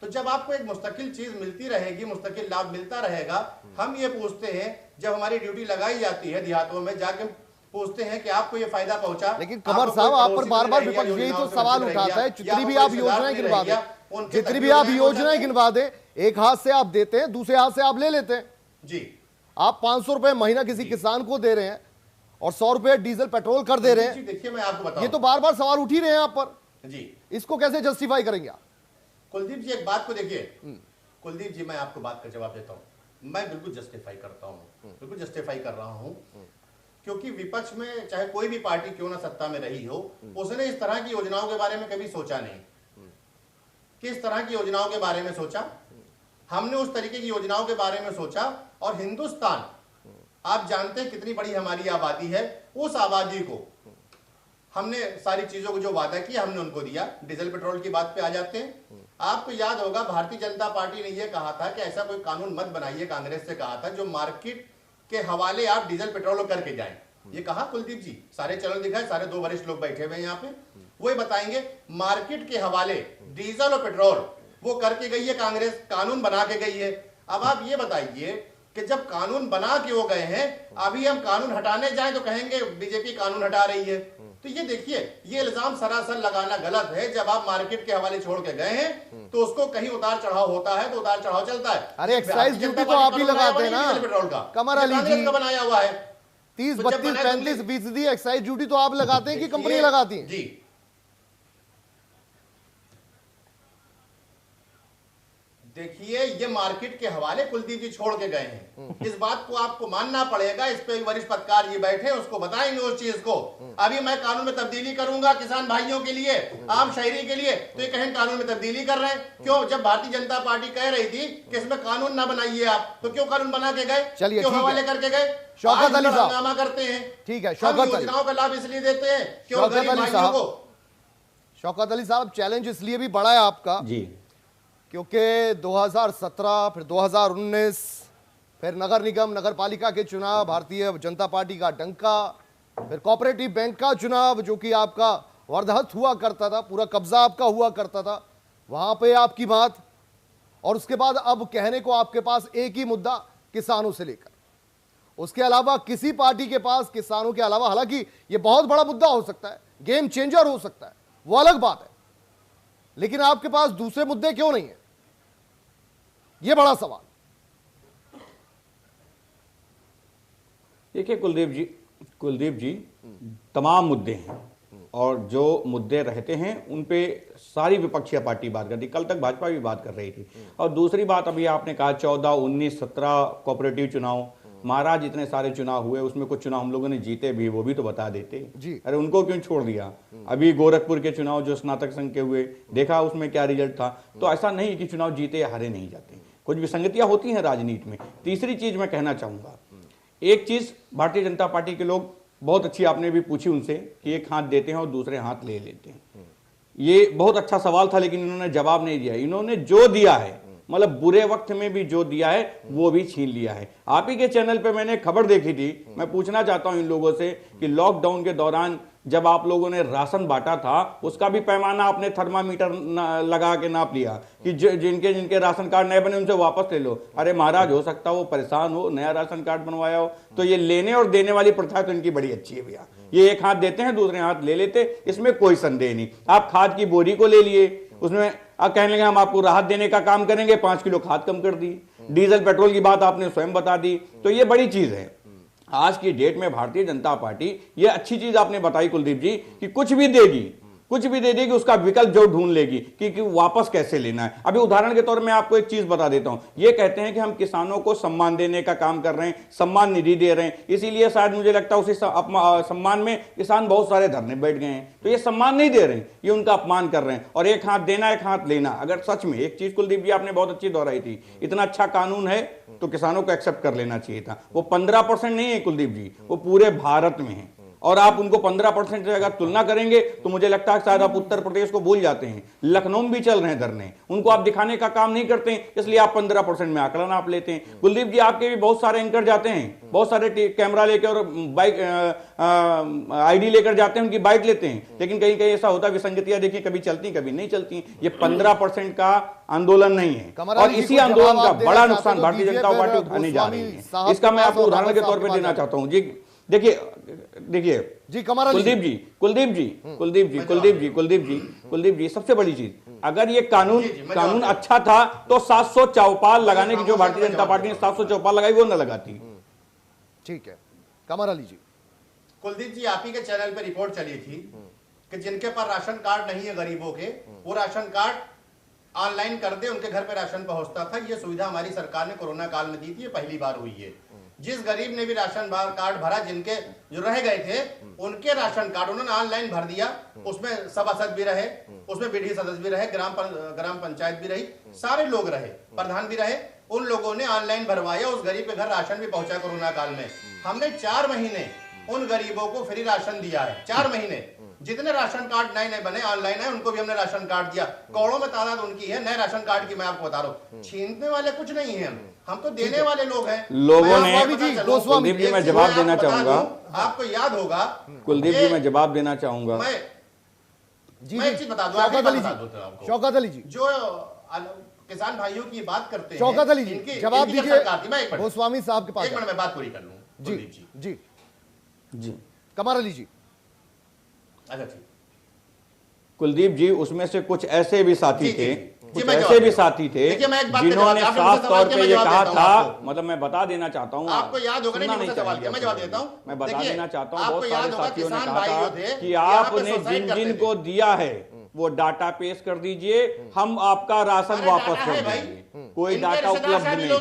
तो जब आपको एक मुस्तकिल चीज मिलती रहेगी, मुस्तकिल लाभ मिलता रहेगा, हम ये पूछते हैं जब हमारी ड्यूटी लगाई जाती है देहातों में जाके पूछते हैं कि आपको ये फायदा पहुंचा। लेकिन कमर साहब आप पर बार-बार विपक्ष यही तो सवाल उठाता है, जितनी भी आप योजनाएं गिनवा दें, जितनी भी आप योजनाएं गिनवा दें, एक हाथ से आप देते हैं, दूसरे हाथ से आप ले लेते हैं। जी आप 500 रुपए महीना किसी किसान को दे रहे हैं और 100 रुपए डीजल पेट्रोल कर दे रहे हैं। देखिए मैं आपको बताऊं, ये तो बार बार सवाल उठ ही रहे हैं आप पर जी, इसको कैसे जस्टिफाई करेंगे आप? कुलदीप जी एक बात को देखिए, कुलदीप जी मैं आपको बात का जवाब देता हूं, मैं बिल्कुल जस्टिफाई करता हूं, बिल्कुल जस्टिफाई कर रहा हूं, क्योंकि विपक्ष में चाहे कोई भी पार्टी क्यों ना सत्ता में रही हो, उसने इस तरह की योजनाओं के बारे में कभी सोचा नहीं। किस तरह की योजनाओं के बारे में सोचा? हमने उस तरीके की योजनाओं के बारे में सोचा। और हिंदुस्तान आप जानते हैं कितनी बड़ी हमारी आबादी है, उस आबादी को हमने सारी चीजों को जो वादा किया हमने उनको दिया। डीजल पेट्रोल की बात पे आ जाते हैं। आपको याद होगा भारतीय जनता पार्टी ने यह कहा था कि ऐसा कोई कानून मत बनाइए, कांग्रेस से कहा था, जो मार्केट के हवाले आप डीजल पेट्रोल करके जाएं। ये कहा कुलदीप जी, सारे चैनल दिखाए, सारे 2 वरिष्ठ लोग बैठे हुए हैं यहाँ पे, वही बताएंगे मार्केट के हवाले डीजल और पेट्रोल वो करके गई है कांग्रेस, कानून बना के गई है। अब आप ये बताइए कि जब कानून बना के वो गए हैं, अभी हम कानून हटाने जाएं तो कहेंगे बीजेपी कानून हटा रही है। तो ये देखिए, ये इल्जाम सरासर लगाना गलत है। जब आप मार्केट के हवाले छोड़ के गए हैं तो उसको कहीं उतार चढ़ाव होता है, तो उतार चढ़ाव चलता है। अरे एक्साइज ड्यूटी तो आप ही लगाते हैं ना पेट्रोल का, कमर अली जी, का बनाया हुआ है 30, 32, 35% एक्साइज ड्यूटी तो आप लगाते हैं कि कंपनी लगाती है? जी देखिए, ये मार्केट के हवाले कुलदीप जी छोड़ के गए हैं। इस बात को आपको मानना पड़ेगा। इस पे वरिष्ठ पत्रकार जी बैठे, उसको बताएंगे उस चीज को। अभी मैं कानून में तब्दीली करूंगा किसान भाइयों के लिए, आम शहरी के लिए, तो ये कहें कानून में तब्दीली कर रहे हैं। क्यों? जब भारतीय जनता पार्टी कह रही थी कि इसमें कानून ना बनाइए आप, तो क्यों कानून बना के गए? चलिए, क्यों हवाले करके गए? शौकत अली साहब हंगामा करते हैं। ठीक है, हम योजनाओं का लाभ इसलिए देते हैं क्यों गरीब भाइयों को। शौकत अली साहब, चैलेंज इसलिए भी बड़ा है आपका जी, क्योंकि 2017, फिर 2019, फिर नगर निगम नगर पालिका के चुनाव, भारतीय जनता पार्टी का डंका, फिर कोऑपरेटिव बैंक का चुनाव जो कि आपका वर्दहत हुआ करता था, पूरा कब्जा आपका हुआ करता था, वहां पे आपकी बात। और उसके बाद अब कहने को आपके पास एक ही मुद्दा किसानों से लेकर, उसके अलावा किसी पार्टी के पास किसानों के अलावा, हालांकि यह बहुत बड़ा मुद्दा हो सकता है, गेम चेंजर हो सकता है, वो अलग बात है, लेकिन आपके पास दूसरे मुद्दे क्यों नहीं है? यह बड़ा सवाल। देखिए कुलदीप जी, तमाम मुद्दे हैं और जो मुद्दे रहते हैं उन पे सारी विपक्षी पार्टी बात करती, कल तक भाजपा भी बात कर रही थी। और दूसरी बात, अभी आपने कहा 14, 19, 17 कोऑपरेटिव चुनाव, महाराज इतने सारे चुनाव हुए, उसमें कुछ चुनाव हम लोगों ने जीते भी, वो भी तो बता देते जी। अरे उनको क्यों छोड़ दिया? अभी गोरखपुर के चुनाव जो स्नातक संघ के हुए, देखा उसमें क्या रिजल्ट था। तो ऐसा नहीं कि चुनाव जीते या हारे नहीं जाते, कुछ विसंगतियां होती हैं राजनीति में। तीसरी चीज मैं कहना चाहूंगा, एक चीज भारतीय जनता पार्टी के लोग बहुत अच्छी, आपने भी पूछी उनसे कि एक हाथ देते हैं और दूसरे हाथ ले लेते हैं। ये बहुत अच्छा सवाल था, लेकिन इन्होंने जवाब नहीं दिया। इन्होंने जो दिया है, मतलब बुरे वक्त में भी जो दिया है वो भी छीन लिया है। आप ही के चैनल पे मैंने खबर देखी थी, मैं पूछना चाहता हूं इन लोगों से कि लॉकडाउन के दौरान जब आप लोगों ने राशन बांटा था, उसका भी पैमाना आपने थर्मामीटर लगा के नाप लिया कि जिनके जिनके राशन कार्ड नए बने उनसे वापस ले लो। अरे महाराज, हो सकता है वो परेशान हो, नया राशन कार्ड बनवाया हो, तो ये लेने और देने वाली प्रथा तो इनकी बड़ी अच्छी है भैया। ये एक हाथ देते हैं, दूसरे हाथ ले लेते, इसमें कोई संदेह नहीं। आप खाद की बोरी को ले लिए, उसमें कहने लगे हम आपको राहत देने का काम करेंगे, 5 किलो खाद कम कर दी। डीजल पेट्रोल की बात आपने स्वयं बता दी, तो ये बड़ी चीज है। आज की डेट में भारतीय जनता पार्टी, ये अच्छी चीज आपने बताई कुलदीप जी, कि कुछ भी देगी, कुछ भी दे देगी, उसका विकल्प जो ढूंढ लेगी कि वापस कैसे लेना है। अभी उदाहरण के तौर में आपको एक चीज बता देता हूं, ये कहते हैं कि हम किसानों को सम्मान देने का काम कर रहे हैं, सम्मान निधि दे रहे हैं, इसीलिए शायद मुझे लगता है उसी सम्मान में किसान बहुत सारे धरने बैठ गए हैं। तो ये सम्मान नहीं दे रहे हैं, ये उनका अपमान कर रहे हैं। और एक हाथ देना, एक हाथ लेना। अगर सच में एक चीज कुलदीप जी आपने बहुत अच्छी दोहराई थी, इतना अच्छा कानून है तो किसानों को एक्सेप्ट कर लेना चाहिए था। वो 15% नहीं है कुलदीप जी, वो पूरे भारत में है। और आप उनको 15% से अगर तुलना करेंगे तो मुझे लगता है शायद आप उत्तर प्रदेश को भूल जाते हैं। लखनऊ में भी चल रहे हैं धरने, उनको आप दिखाने का काम नहीं करते हैं, इसलिए आप 15% में आकलन आप लेते हैं। कुलदीप जी, आपके भी बहुत सारे एंकर जाते हैं, बहुत सारे कैमरा लेकर और बाइक आईडी लेकर जाते हैं, उनकी बाइक लेते हैं, लेकिन कहीं कहीं ऐसा होता है विसंगतियां देखिए, कभी चलती कभी नहीं चलती। ये 15% का आंदोलन नहीं है, और इसी आंदोलन का बड़ा नुकसान भारतीय जनता पार्टी उठाने जा रही है। इसका मैं आपको उदाहरण के तौर पर देना चाहता हूं जी। देखिए जी, कुलदीप जी, सबसे बड़ी चीज, अगर ये कानून अच्छा था तो 700 चौपाल लगाने की जो भारतीय जनता पार्टी ने 700 चौपाल लगाई वो न लगाती। ठीक है, कमर अली जी। कुलदीप जी, आप ही के चैनल पे रिपोर्ट चली थी कि जिनके पास राशन कार्ड नहीं है गरीबों के, वो राशन कार्ड ऑनलाइन कर दे, उनके घर पे राशन पहुंचता था। ये सुविधा हमारी सरकार ने कोरोना काल में दी थी, ये पहली बार हुई है। जिस गरीब ने भी राशन कार्ड भरा, जिनके जो रह गए थे, उनके राशन कार्ड उन्होंने ऑनलाइन भर दिया। उसमें सभासद भी रहे, उसमें विधि सदस्य भी रहे, ग्राम पंचायत भी रही, सारे लोग रहे, प्रधान भी रहे। उन लोगों ने ऑनलाइन भरवाया, उस गरीब के घर राशन भी पहुंचा कोरोना काल में। हमने 4 महीने उन गरीबों को फ्री राशन दिया है। 4 महीने जितने राशन कार्ड नए बने ऑनलाइन है, उनको भी हमने राशन कार्ड दिया। करोड़ों में तादाद उनकी है नए राशन कार्ड की। मैं आपको बता रहा हूँ, छीनने वाले कुछ नहीं है, हम तो देने वाले लोग हैं। लोगों ने, कुलदीप जी मैं जवाब देना चाहूंगा, आपको याद होगा कुलदीप जी मैं जवाब देना चाहूंगा। मैं एक चीज बता दूं, शौकत अली जी, जो किसान भाइयों की बात करते हैं, शौकत अली जी जवाब दीजिए, गोस्वामी साहब के पास। 1 मिनट में बात पूरी कर लूं। जी जी, कमर अली जी। अच्छा ठीक। कुलदीप जी, उसमें से कुछ ऐसे भी साथी थे, जिन्होंने साफ तौर पे ये कहा था, मतलब मैं बता देना चाहता हूँ, आपको याद होगा नहीं, मुझसे सवाल किया, मैं जवाब देता हूँ। मैं बता देना चाहता हूँ, बहुत सारे साथियों ने कहा था कि आपने जिन जिन को दिया है वो डाटा पेश कर दीजिए, हम आपका राशन वापस कर देंगे। कोई डाटा उपलब्ध नहीं था।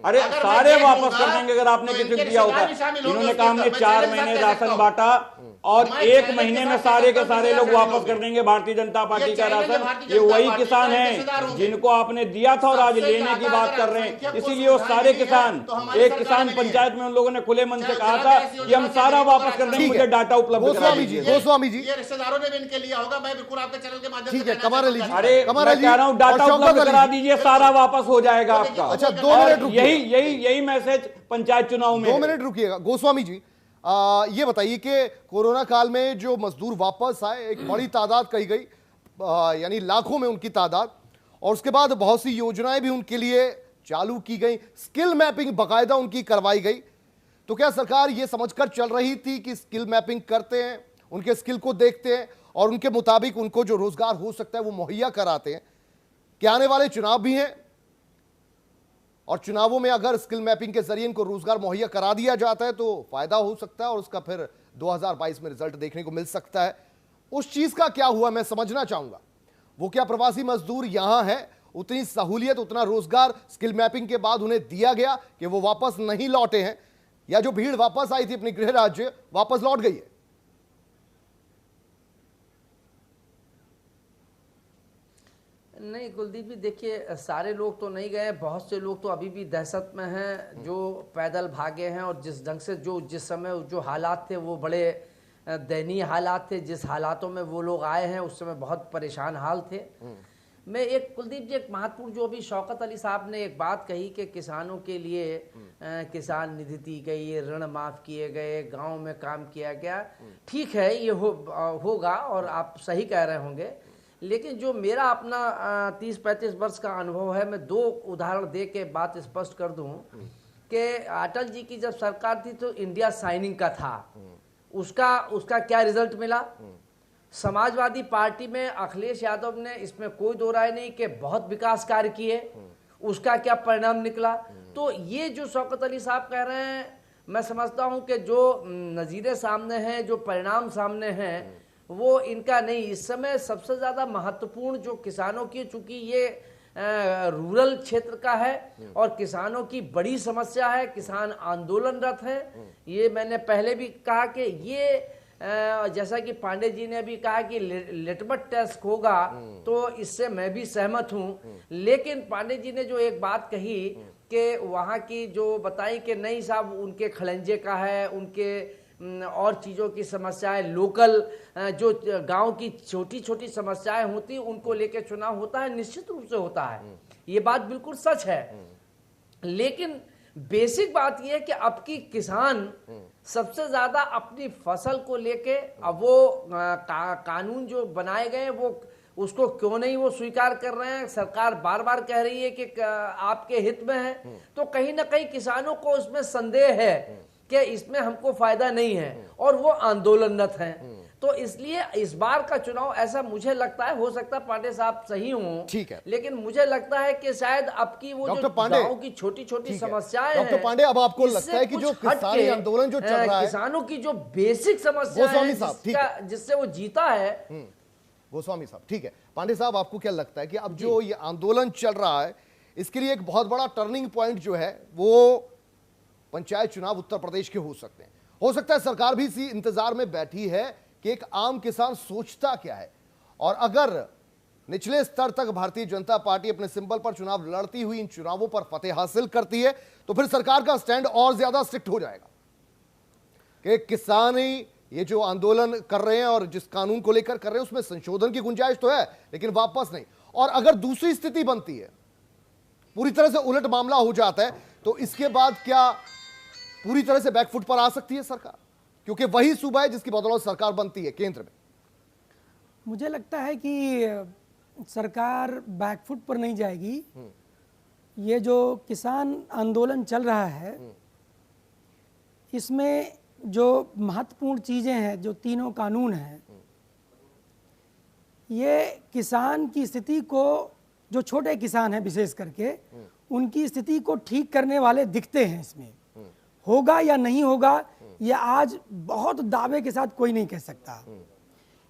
अरे सारे वापस कर देंगे अगर आपने किसी को दिया होता। इन्होंने कहा हमने 4 महीने राशन बांटा और 1 महीने में सारे के सारे लोग वापस कर देंगे भारतीय जनता पार्टी का राशन। ये वही किसान हैं जिनको आपने दिया था और आज लेने की बात कर रहे हैं। इसीलिए वो सारे किसान, एक किसान पंचायत में उन लोगों ने खुले मन से कहा था कि हम सारा वापस कर देंगे, मुझे डाटा उपलब्ध करा दीजिए। गोस्वामी जी, ये रिश्तेदारों ने भी इनके लिया होगा, मैं बिल्कुल आपके चैनल के माध्यम से। ठीक है, कमर अली जी, अरे मैं कह रहा हूँ डाटा उपलब्ध करा दीजिए, सारा वापस हो जाएगा आपका। अच्छा 2 मिनट रुकिए, यही मैसेज पंचायत चुनाव में। 2 मिनट रुकिएगा। गोस्वामी जी, ये बताइए कि कोरोना काल में जो मजदूर वापस आए, एक बड़ी तादाद कही गई, यानी लाखों में उनकी तादाद, और उसके बाद बहुत सी योजनाएं भी उनके लिए चालू की गई, स्किल मैपिंग बाकायदा उनकी करवाई गई। तो क्या सरकार ये समझकर चल रही थी कि स्किल मैपिंग करते हैं, उनके स्किल को देखते हैं और उनके मुताबिक उनको जो रोजगार हो सकता है वो मुहैया कराते हैं? क्या आने वाले चुनाव भी हैं और चुनावों में अगर स्किल मैपिंग के जरिए इनको रोजगार मुहैया करा दिया जाता है तो फायदा हो सकता है और उसका फिर 2022 में रिजल्ट देखने को मिल सकता है। उस चीज का क्या हुआ मैं समझना चाहूंगा। वो क्या प्रवासी मजदूर यहां है, उतनी सहूलियत, उतना रोजगार स्किल मैपिंग के बाद उन्हें दिया गया कि वो वापस नहीं लौटे हैं, या जो भीड़ वापस आई थी अपने गृह राज्य वापस लौट गई है? नहीं कुलदीप जी, देखिए सारे लोग तो नहीं गए, बहुत से लोग तो अभी भी दहशत में हैं, जो पैदल भागे हैं। और जिस ढंग से जिस समय जो हालात थे वो बड़े दयनीय हालात थे, जिस हालातों में वो लोग आए हैं उस समय बहुत परेशान हाल थे। मैं एक कुलदीप जी, एक महत्वपूर्ण जो अभी शौकत अली साहब ने एक बात कही कि किसानों के लिए किसान निधि दी गई, ऋण माफ किए गए, गांव में काम किया गया, ठीक है ये होगा और आप सही कह रहे होंगे। लेकिन जो मेरा अपना 30-35 वर्ष का अनुभव है, मैं 2 उदाहरण दे के बात स्पष्ट कर दूं कि अटल जी की जब सरकार थी तो इंडिया साइनिंग का था, उसका क्या रिजल्ट मिला। समाजवादी पार्टी में अखिलेश यादव ने, इसमें कोई दो राय नहीं कि बहुत विकास कार्य किए, उसका क्या परिणाम निकला। तो ये जो शौकत अली साहब कह रहे हैं, मैं समझता हूं कि जो नज़ीरे सामने हैं, जो परिणाम सामने हैं, वो इनका नहीं। इस समय सबसे ज़्यादा महत्वपूर्ण जो किसानों की, चूंकि ये रूरल क्षेत्र का है और किसानों की बड़ी समस्या है, किसान आंदोलनरत है। ये मैंने पहले भी कहा कि ये जैसा कि पांडे जी ने भी कहा कि लिटमस टेस्ट होगा, तो इससे मैं भी सहमत हूं। लेकिन पांडे जी ने जो एक बात कही कि वहाँ की जो बताई कि नहीं साहब उनके खलंजे का है, उनके और चीज़ों की समस्याएं, लोकल जो गांव की छोटी छोटी समस्याएं होती उनको लेके चुनाव होता है, निश्चित रूप से होता है, ये बात बिल्कुल सच है। लेकिन बेसिक बात यह है कि अब की किसान सबसे ज्यादा अपनी फसल को लेके, अब वो कानून जो बनाए गए वो उसको क्यों नहीं वो स्वीकार कर रहे हैं। सरकार बार बार कह रही है कि आपके हित में है, तो कहीं ना कहीं किसानों को उसमें संदेह है कि इसमें हमको फायदा नहीं है और वो आंदोलनरत हैं। तो इसलिए इस बार का चुनाव ऐसा मुझे लगता है, हो सकता है पांडे साहब सही हों, ठीक है, लेकिन मुझे लगता है कि शायद अब की वो जो गांव की छोटी छोटी समस्याएं हैं, डॉक्टर पांडे, अब आपको लगता है कि जो किसानी आंदोलन जो चल रहा है, किसानों की जो बेसिक समस्या है जिससे वो जीता है। गोस्वामी साहब, ठीक है। पांडे साहब, आपको क्या लगता है कि अब जो ये आंदोलन चल रहा है, इसके लिए एक बहुत बड़ा टर्निंग पॉइंट जो है वो पंचायत चुनाव उत्तर प्रदेश के हो सकते हैं? हो सकता है सरकार भी इसी इंतजार में बैठी है कि एक आम किसान सोचता क्या है, और अगर निचले स्तर तक भारतीय जनता पार्टी अपने सिंबल पर चुनाव लड़ती हुई इन चुनावों पर फतेह हासिल करती है, तो फिर सरकार का स्टैंड और ज्यादा स्ट्रिक्ट हो जाएगा कि किसान ही ये जो आंदोलन कर रहे हैं और जिस कानून को लेकर कर रहे हैं उसमें संशोधन की गुंजाइश तो है, लेकिन वापस नहीं। और अगर दूसरी स्थिति बनती है, पूरी तरह से उलट मामला हो जाता है, तो इसके बाद क्या पूरी तरह से बैकफुट पर आ सकती है सरकार? क्योंकि वही सूबा है जिसकी बदौलत सरकार बनती है केंद्र में। मुझे लगता है कि सरकार बैकफुट पर नहीं जाएगी। ये जो किसान आंदोलन चल रहा है, इसमें जो महत्वपूर्ण चीज़ें हैं, जो तीनों कानून हैं, ये किसान की स्थिति को, जो छोटे किसान हैं विशेष करके, उनकी स्थिति को ठीक करने वाले दिखते हैं। इसमें होगा या नहीं होगा यह आज बहुत दावे के साथ कोई नहीं कह सकता,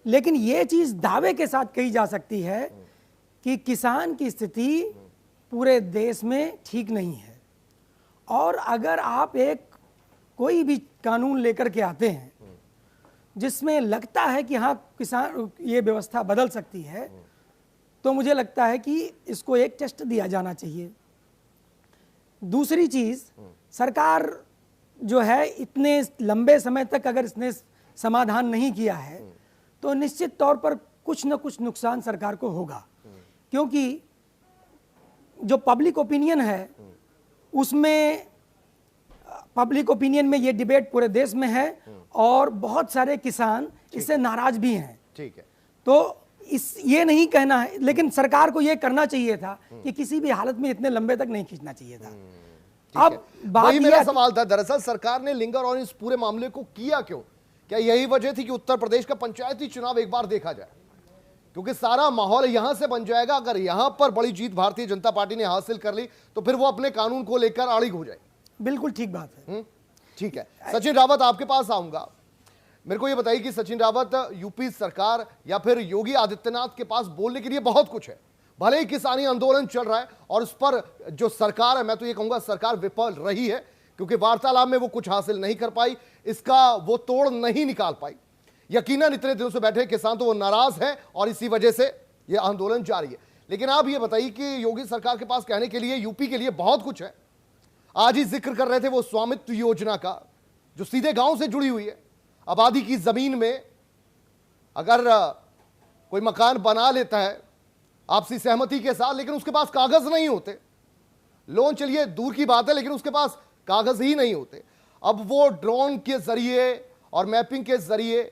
लेकिन ये चीज़ दावे के साथ कही जा सकती है कि किसान की स्थिति पूरे देश में ठीक नहीं है। और अगर आप एक कोई भी कानून लेकर के आते हैं जिसमें लगता है कि हाँ किसान ये व्यवस्था बदल सकती है, तो मुझे लगता है कि इसको एक टेस्ट दिया जाना चाहिए। दूसरी चीज़, सरकार जो है इतने लंबे समय तक अगर इसने समाधान नहीं किया है, तो निश्चित तौर पर कुछ न कुछ नुकसान सरकार को होगा, क्योंकि जो पब्लिक ओपिनियन है उसमें, पब्लिक ओपिनियन में ये डिबेट पूरे देश में है और बहुत सारे किसान इससे नाराज भी हैं। ठीक है, तो ये नहीं कहना है, लेकिन सरकार को ये करना चाहिए था कि किसी भी हालत में इतने लंबे तक नहीं खींचना चाहिए था। अब वही मेरा सवाल था, दरअसल सरकार ने लिंगर और इस पूरे मामले को किया क्यों? क्या यही वजह थी कि उत्तर प्रदेश का पंचायती चुनाव एक बार देखा जाए, क्योंकि सारा माहौल यहां से बन जाएगा। अगर यहां पर बड़ी जीत भारतीय जनता पार्टी ने हासिल कर ली तो फिर वो अपने कानून को लेकर आड़िग हो जाए। बिल्कुल ठीक बात है। ठीक है, सचिन रावत आपके पास आऊंगा। मेरे को ये बताइए कि सचिन रावत, यूपी सरकार या फिर योगी आदित्यनाथ के पास बोलने के लिए बहुत कुछ है। भले ही किसानी आंदोलन चल रहा है और उस पर जो सरकार है, मैं तो ये कहूंगा सरकार विफल रही है, क्योंकि वार्तालाप में वो कुछ हासिल नहीं कर पाई, इसका वो तोड़ नहीं निकाल पाई। यकीनन इतने दिनों से बैठे किसान तो वो नाराज है और इसी वजह से ये आंदोलन जारी है। लेकिन आप ये बताइए कि योगी सरकार के पास कहने के लिए, यूपी के लिए बहुत कुछ है। आज ही जिक्र कर रहे थे वो स्वामित्व योजना का, जो सीधे गांव से जुड़ी हुई है। आबादी की जमीन में अगर कोई मकान बना लेता है आपसी सहमति के साथ, लेकिन उसके पास कागज नहीं होते, लोन चलिए दूर की बात है, लेकिन उसके पास कागज ही नहीं होते, अब वो ड्रोन के जरिए और मैपिंग के जरिए,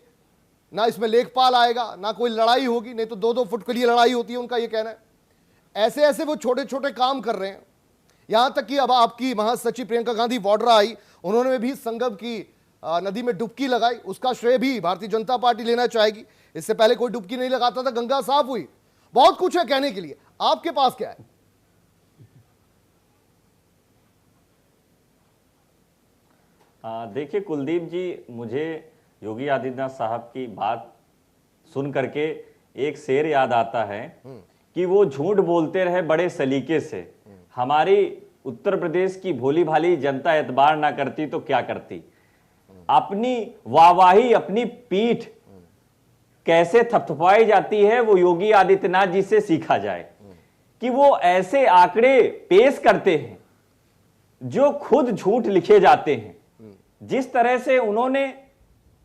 ना इसमें लेखपाल आएगा, ना कोई लड़ाई होगी, नहीं तो 2-2 फुट के लिए लड़ाई होती है, उनका ये कहना है। ऐसे ऐसे वो छोटे छोटे काम कर रहे हैं। यहां तक कि अब आपकी महासचिव प्रियंका गांधी वाड्रा आई, उन्होंने भी संगम की नदी में डुबकी लगाई, उसका श्रेय भी भारतीय जनता पार्टी लेना चाहेगी। इससे पहले कोई डुबकी नहीं लगाता था, गंगा साफ हुई। बहुत कुछ है कहने के लिए, आपके पास क्या है? देखिए कुलदीप जी, मुझे योगी आदित्यनाथ साहब की बात सुन करके एक शेर याद आता है कि वो झूठ बोलते रहे बड़े सलीके से, हमारी उत्तर प्रदेश की भोली भाली जनता एतबार ना करती तो क्या करती। अपनी वाहवाही, अपनी पीठ कैसे थपथपाई जाती है वो योगी आदित्यनाथ जी से सीखा जाए कि वो ऐसे आंकड़े पेश करते हैं जो खुद झूठ लिखे जाते हैं। जिस तरह से उन्होंने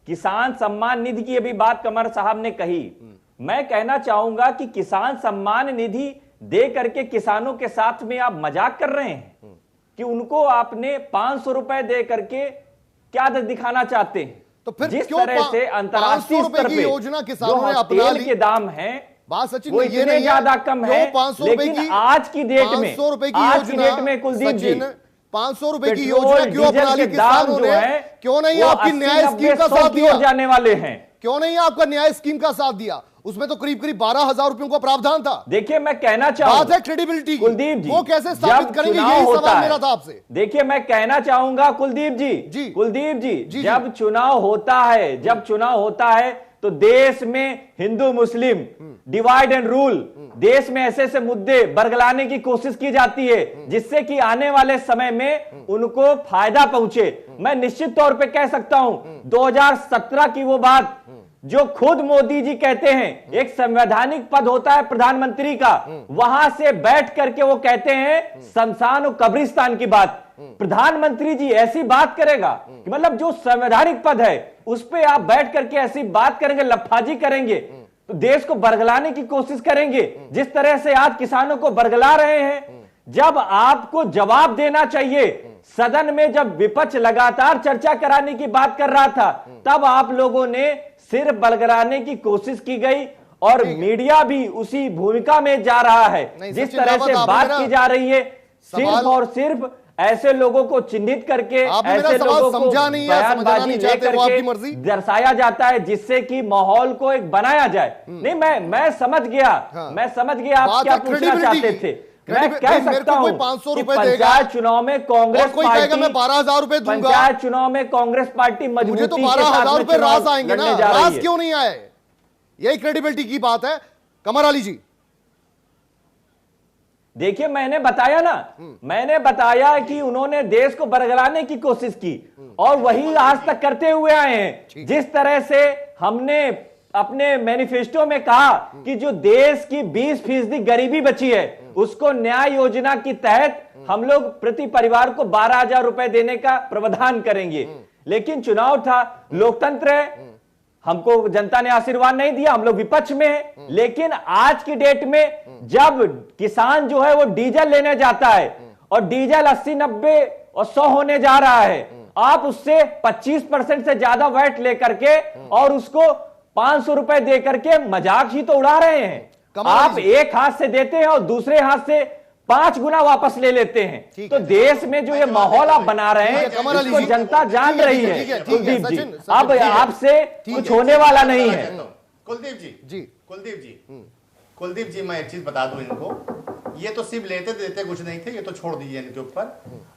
किसान सम्मान निधि की अभी बात कमर साहब ने कही, मैं कहना चाहूंगा कि किसान सम्मान निधि दे करके किसानों के साथ में आप मजाक कर रहे हैं कि उनको आपने 500 रुपए दे करके क्या दिखाना चाहते हैं। तो फिर जिस क्यों तरह से अंतर्राष्ट्रीय स्तर पे योजना किसानों ने जो अपना तेल ली, के दाम है बात सचिन वो ये इतने ज्यादा कम है, 500 रुपए लेकिन की आज की डेट में 500 रुपए की आज की योजना, डेट में कुलदीप जी 500 रुपए की पेट्रोल, योजना क्यों अपना डीजल ली के दाम किसानों जो ने? है क्यों नहीं वो आपकी 80, न्याय 90, स्कीम का 100 साथ की दिया? ओर जाने वाले हैं। क्यों नहीं आपका न्याय स्कीम का साथ दिया? उसमें तो करीब करीब 12,000 रुपयों का प्रावधान था। देखिए मैं कहना बात चाहूंगा है क्रेडिबिलिटी कुलदीप जी, वो कैसे स्थापित जब करेंगे, चुनाव यही होता सवाल है, मेरा था आपसे। देखिए मैं कहना चाहूंगा कुलदीप जी, कुलदीप जी, जब चुनाव होता है, जब चुनाव होता है तो देश में हिंदू मुस्लिम डिवाइड एंड रूल, देश में ऐसे ऐसे मुद्दे बरगलाने की कोशिश की जाती है जिससे कि आने वाले समय में उनको फायदा पहुंचे। मैं निश्चित तौर पे कह सकता हूं 2017 की वो बात जो खुद मोदी जी कहते हैं, एक संवैधानिक पद होता है प्रधानमंत्री का, वहां से बैठ करके वो कहते हैं शमशान और कब्रिस्तान की बात। प्रधानमंत्री जी ऐसी बात करेगा कि मतलब जो संवैधानिक पद है उस पे आप बैठ करके ऐसी बात करेंगे, लफाजी करेंगे, तो देश को बरगलाने की कोशिश करेंगे जिस तरह से आज किसानों को बरगला रहे हैं। जब आपको जवाब देना चाहिए, सदन में जब विपक्ष लगातार चर्चा कराने की बात कर रहा था, तब आप लोगों ने सिर्फ बरगलाने की कोशिश की गई और मीडिया भी उसी भूमिका में जा रहा है। जिस तरह से बात की जा रही है, सिर्फ और सिर्फ ऐसे लोगों को चिन्हित करके, ऐसे लोगों को बयानबाजी लेकर के दर्शाया जाता है जिससे कि माहौल को एक बनाया जाए। नहीं, मैं समझ गया, मैं समझ गया आप क्या पूछना चाहते थे। मैं कह सकता हूं कि पंचायत चुनाव में कांग्रेस पार्टी, मैं 12,000 रुपए दूंगा, पंचायत चुनाव में कांग्रेस पार्टी मजबूती तो 12,000 रुपए रास आएंगे ना, रास क्यों नहीं आए? यही क्रेडिबिलिटी की बात है। कमर अली जी, देखिए मैंने बताया ना, मैंने बताया कि उन्होंने देश को बरगलाने की कोशिश की और वही आज तक करते हुए आए हैं। जिस तरह से हमने अपने मैनिफेस्टो में कहा कि जो देश की 20% गरीबी बची है उसको न्याय योजना के तहत हम लोग प्रति परिवार को 12,000 रुपए देने का प्रावधान करेंगे। लेकिन चुनाव था, लोकतंत्र है, हमको जनता ने आशीर्वाद नहीं दिया, हम लोग विपक्ष में हैं। लेकिन आज की डेट में जब किसान जो है वो डीजल लेने जाता है और डीजल 80, 90 और 100 होने जा रहा है, आप उससे 25% से ज्यादा वैट लेकर के और उसको 500 रुपए दे करके मजाक ही तो उड़ा रहे हैं। आप एक हाथ से देते हैं और दूसरे हाथ से 5 गुना वापस ले लेते हैं। तो देश में जो ये माहौल आप बना रहे हैं इसको जनता जान रही है। कुलदीप जी, अब आपसे कुछ होने वाला नहीं है। कुलदीप जी, कुलदीप जी, मैं एक चीज बता दूं इनको ये तो सिर्फ लेते देते कुछ नहीं थे, ये तो छोड़ दीजिए इनके ऊपर।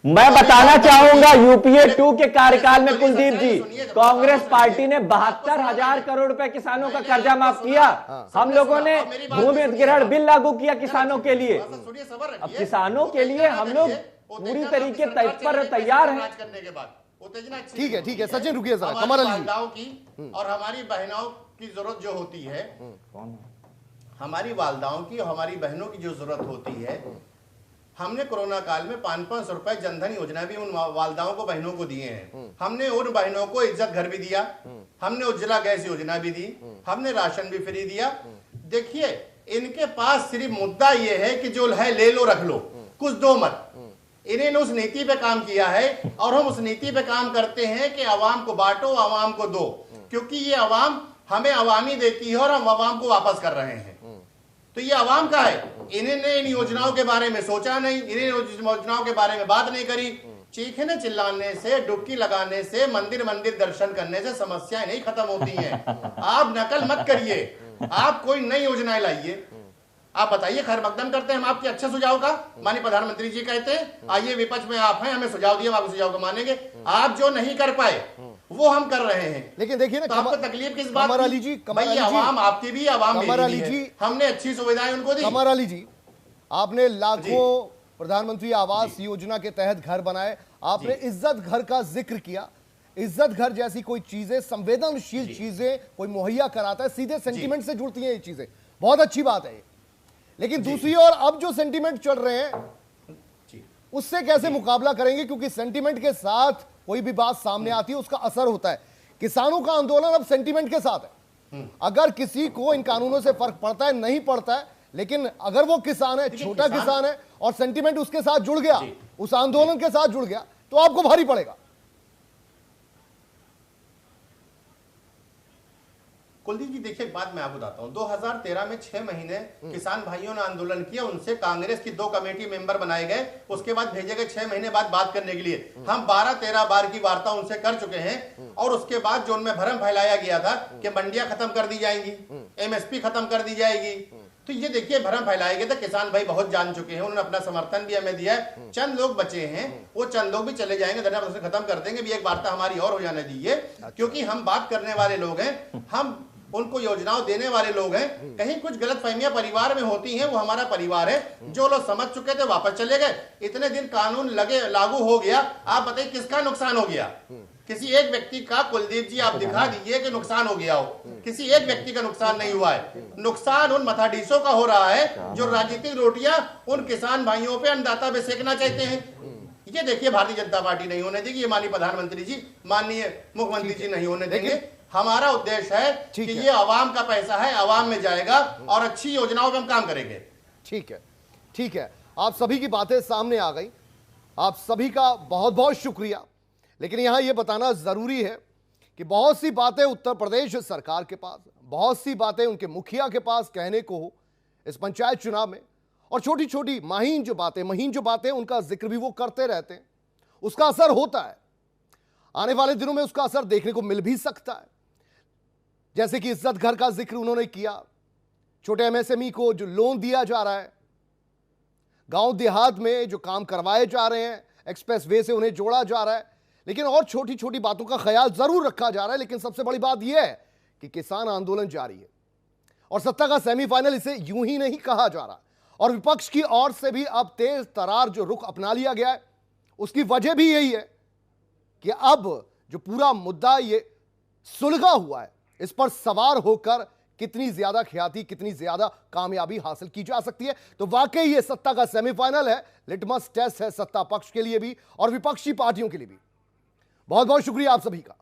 मैं बताना चाहूंगा यूपीए 2 के कार्यकाल में कुलदीप जी, कांग्रेस पार्टी ने 72,000 करोड़ रुपए किसानों का कर्जा माफ किया। हम लोगों ने भूमि अधिग्रहण बिल लागू किया किसानों के लिए। अब किसानों के लिए हम लोग पूरी तरीके पर तैयार हैं। करने के बाद ठीक है, ठीक है सचिन रुकिए जरा। कमर अली की और हमारी बहनों की जरूरत जो होती है, हमारी वालदाओं की और हमारी बहनों की जो जरूरत होती है, हमने कोरोना काल में 500 रुपए जनधन योजना भी उन वालदाओं को, बहनों को दिए हैं। हमने उन बहनों को इज्जत घर भी दिया, हमने उज्ज्वला गैस योजना भी दी, हमने राशन भी फ्री दिया। देखिए इनके पास सिर्फ मुद्दा यह है कि जो है ले लो रख लो, कुछ दो मत। इन्होंने उस नीति पे काम किया है और हम उस नीति पे काम करते हैं कि आवाम को बांटो, आवाम को दो, क्योंकि ये आवाम हमें अवामी देती है और हम आवाम को वापस कर रहे हैं। तो ये आवाम का है। इन्होंने इन योजनाओं के बारे में सोचा नहीं, इन्हें योजनाओं के बारे में बात नहीं करी। चीखने चिल्लाने से, डुबकी लगाने से, मंदिर मंदिर दर्शन करने से समस्याएं नहीं खत्म होती हैं। आप नकल मत करिए, आप कोई नई योजनाएं लाइए। आप बताइए, खैर मकदम करते हैं हम आपके अच्छे सुझाव का। माननीय प्रधानमंत्री जी कहते हैं आइए विपक्ष में आप हैं, हमें सुझाव दिए, हम आपके सुझाव को मानेंगे। आप जो नहीं कर पाए वो हम कर रहे हैं। लेकिन देखिए ना, तो आपको तकलीफ किस बात कमर अली जी, भाई आवाम आपकी भी, आवाम कमर अली मेरी भी जी, है। हमने अच्छी सुविधाएं उनको दी। कमर अली जी, आपने लाखों प्रधानमंत्री आवास योजना के तहत घर बनाए, आपने इज्जत घर का जिक्र किया। इज्जत घर जैसी कोई चीजें, संवेदनशील चीजें कोई मुहैया कराता है, सीधे सेंटीमेंट से जुड़ती हैं ये चीजें, बहुत अच्छी बात है। लेकिन दूसरी ओर अब जो सेंटीमेंट चल रहे हैं उससे कैसे मुकाबला करेंगे, क्योंकि सेंटीमेंट के साथ कोई भी बात सामने आती है उसका असर होता है। किसानों का आंदोलन अब सेंटीमेंट के साथ है। अगर किसी को इन कानूनों से फर्क पड़ता है, नहीं पड़ता है, लेकिन अगर वो किसान है, छोटा किसान है और सेंटीमेंट उसके साथ जुड़ गया, उस आंदोलन के साथ जुड़ गया, तो आपको भारी पड़ेगा। कुलदीप जी देखिए, एक बात मैं आपको बताता हूं। 2013 में 6 महीने किसान भाइयों ने आंदोलन किया, उनसे कांग्रेस की 2 कमेटी मेंबर बनाए गए, उसके बाद भेजे गए 6 महीने बाद बात करने के लिए। हम 12-13 बार की वार्ता उनसे कर चुके हैं और उसके बाद जो उनमें भ्रम फैलाया गया था कि मंडियां खत्म कर दी जाएंगी, एमएसपी खत्म कर दी जाएगी, तो ये देखिए भ्रम फैलाया गया था। किसान भाई बहुत जान चुके हैं, उन्होंने अपना समर्थन भी हमें दिया है। चंद लोग बचे हैं, वो चंद लोग भी चले जाएंगे, धरना प्रदर्शन खत्म कर देंगे। भी एक वार्ता हमारी और हो जाने दीजिए, क्योंकि हम बात करने वाले लोग हैं, हम उनको योजनाओं देने वाले लोग हैं। कहीं कुछ गलतफहमियां परिवार में होती हैं, वो हमारा परिवार है। जो लोग समझ चुके थे वापस चले गए। इतने दिन कानून लागू हो गया, आप बताइए किसका नुकसान हो गया? किसी एक व्यक्ति का, कुलदीप जी आप दिखा दीजिए कि नुकसान हो गया हो। किसी एक व्यक्ति का नुकसान नहीं हुआ है। नुकसान उन मथाडीसों का हो रहा है जो राजनीतिक रोटियां उन किसान भाइयों पे, अन्नदाता पे सेकना चाहते हैं। ये देखिए भारतीय जनता पार्टी नहीं होने देगी, ये माननीय प्रधानमंत्री जी, माननीय मुख्यमंत्री जी नहीं होने देंगे। हमारा उद्देश्य है कि ये आवाम का पैसा है, आवाम में जाएगा और अच्छी योजनाओं पे हम काम करेंगे। ठीक है, ठीक है, आप सभी की बातें सामने आ गई, आप सभी का बहुत बहुत शुक्रिया। लेकिन यहां यह बताना जरूरी है कि बहुत सी बातें उत्तर प्रदेश सरकार के पास, बहुत सी बातें उनके मुखिया के पास कहने को हो इस पंचायत चुनाव में, और छोटी छोटी महीन जो बातें उनका जिक्र भी वो करते रहते हैं। उसका असर होता है, आने वाले दिनों में उसका असर देखने को मिल भी सकता है। जैसे कि इज्जत घर का जिक्र उन्होंने किया, छोटे एमएसएमई को जो लोन दिया जा रहा है, गांव देहात में जो काम करवाए जा रहे हैं, एक्सप्रेस वे से उन्हें जोड़ा जा रहा है। लेकिन और छोटी छोटी बातों का ख्याल जरूर रखा जा रहा है। लेकिन सबसे बड़ी बात यह है कि किसान आंदोलन जारी है और सत्ता का सेमीफाइनल इसे यूं ही नहीं कहा जा रहा। और विपक्ष की ओर से भी अब तेज तरार जो रुख अपना लिया गया है, उसकी वजह भी यही है कि अब जो पूरा मुद्दा ये सुलझा हुआ है, इस पर सवार होकर कितनी ज्यादा ख्याति, कितनी ज्यादा कामयाबी हासिल की जा सकती है। तो वाकई ये सत्ता का सेमीफाइनल है, लिटमस टेस्ट है सत्ता पक्ष के लिए भी और विपक्षी पार्टियों के लिए भी। बहुत बहुत शुक्रिया आप सभी का।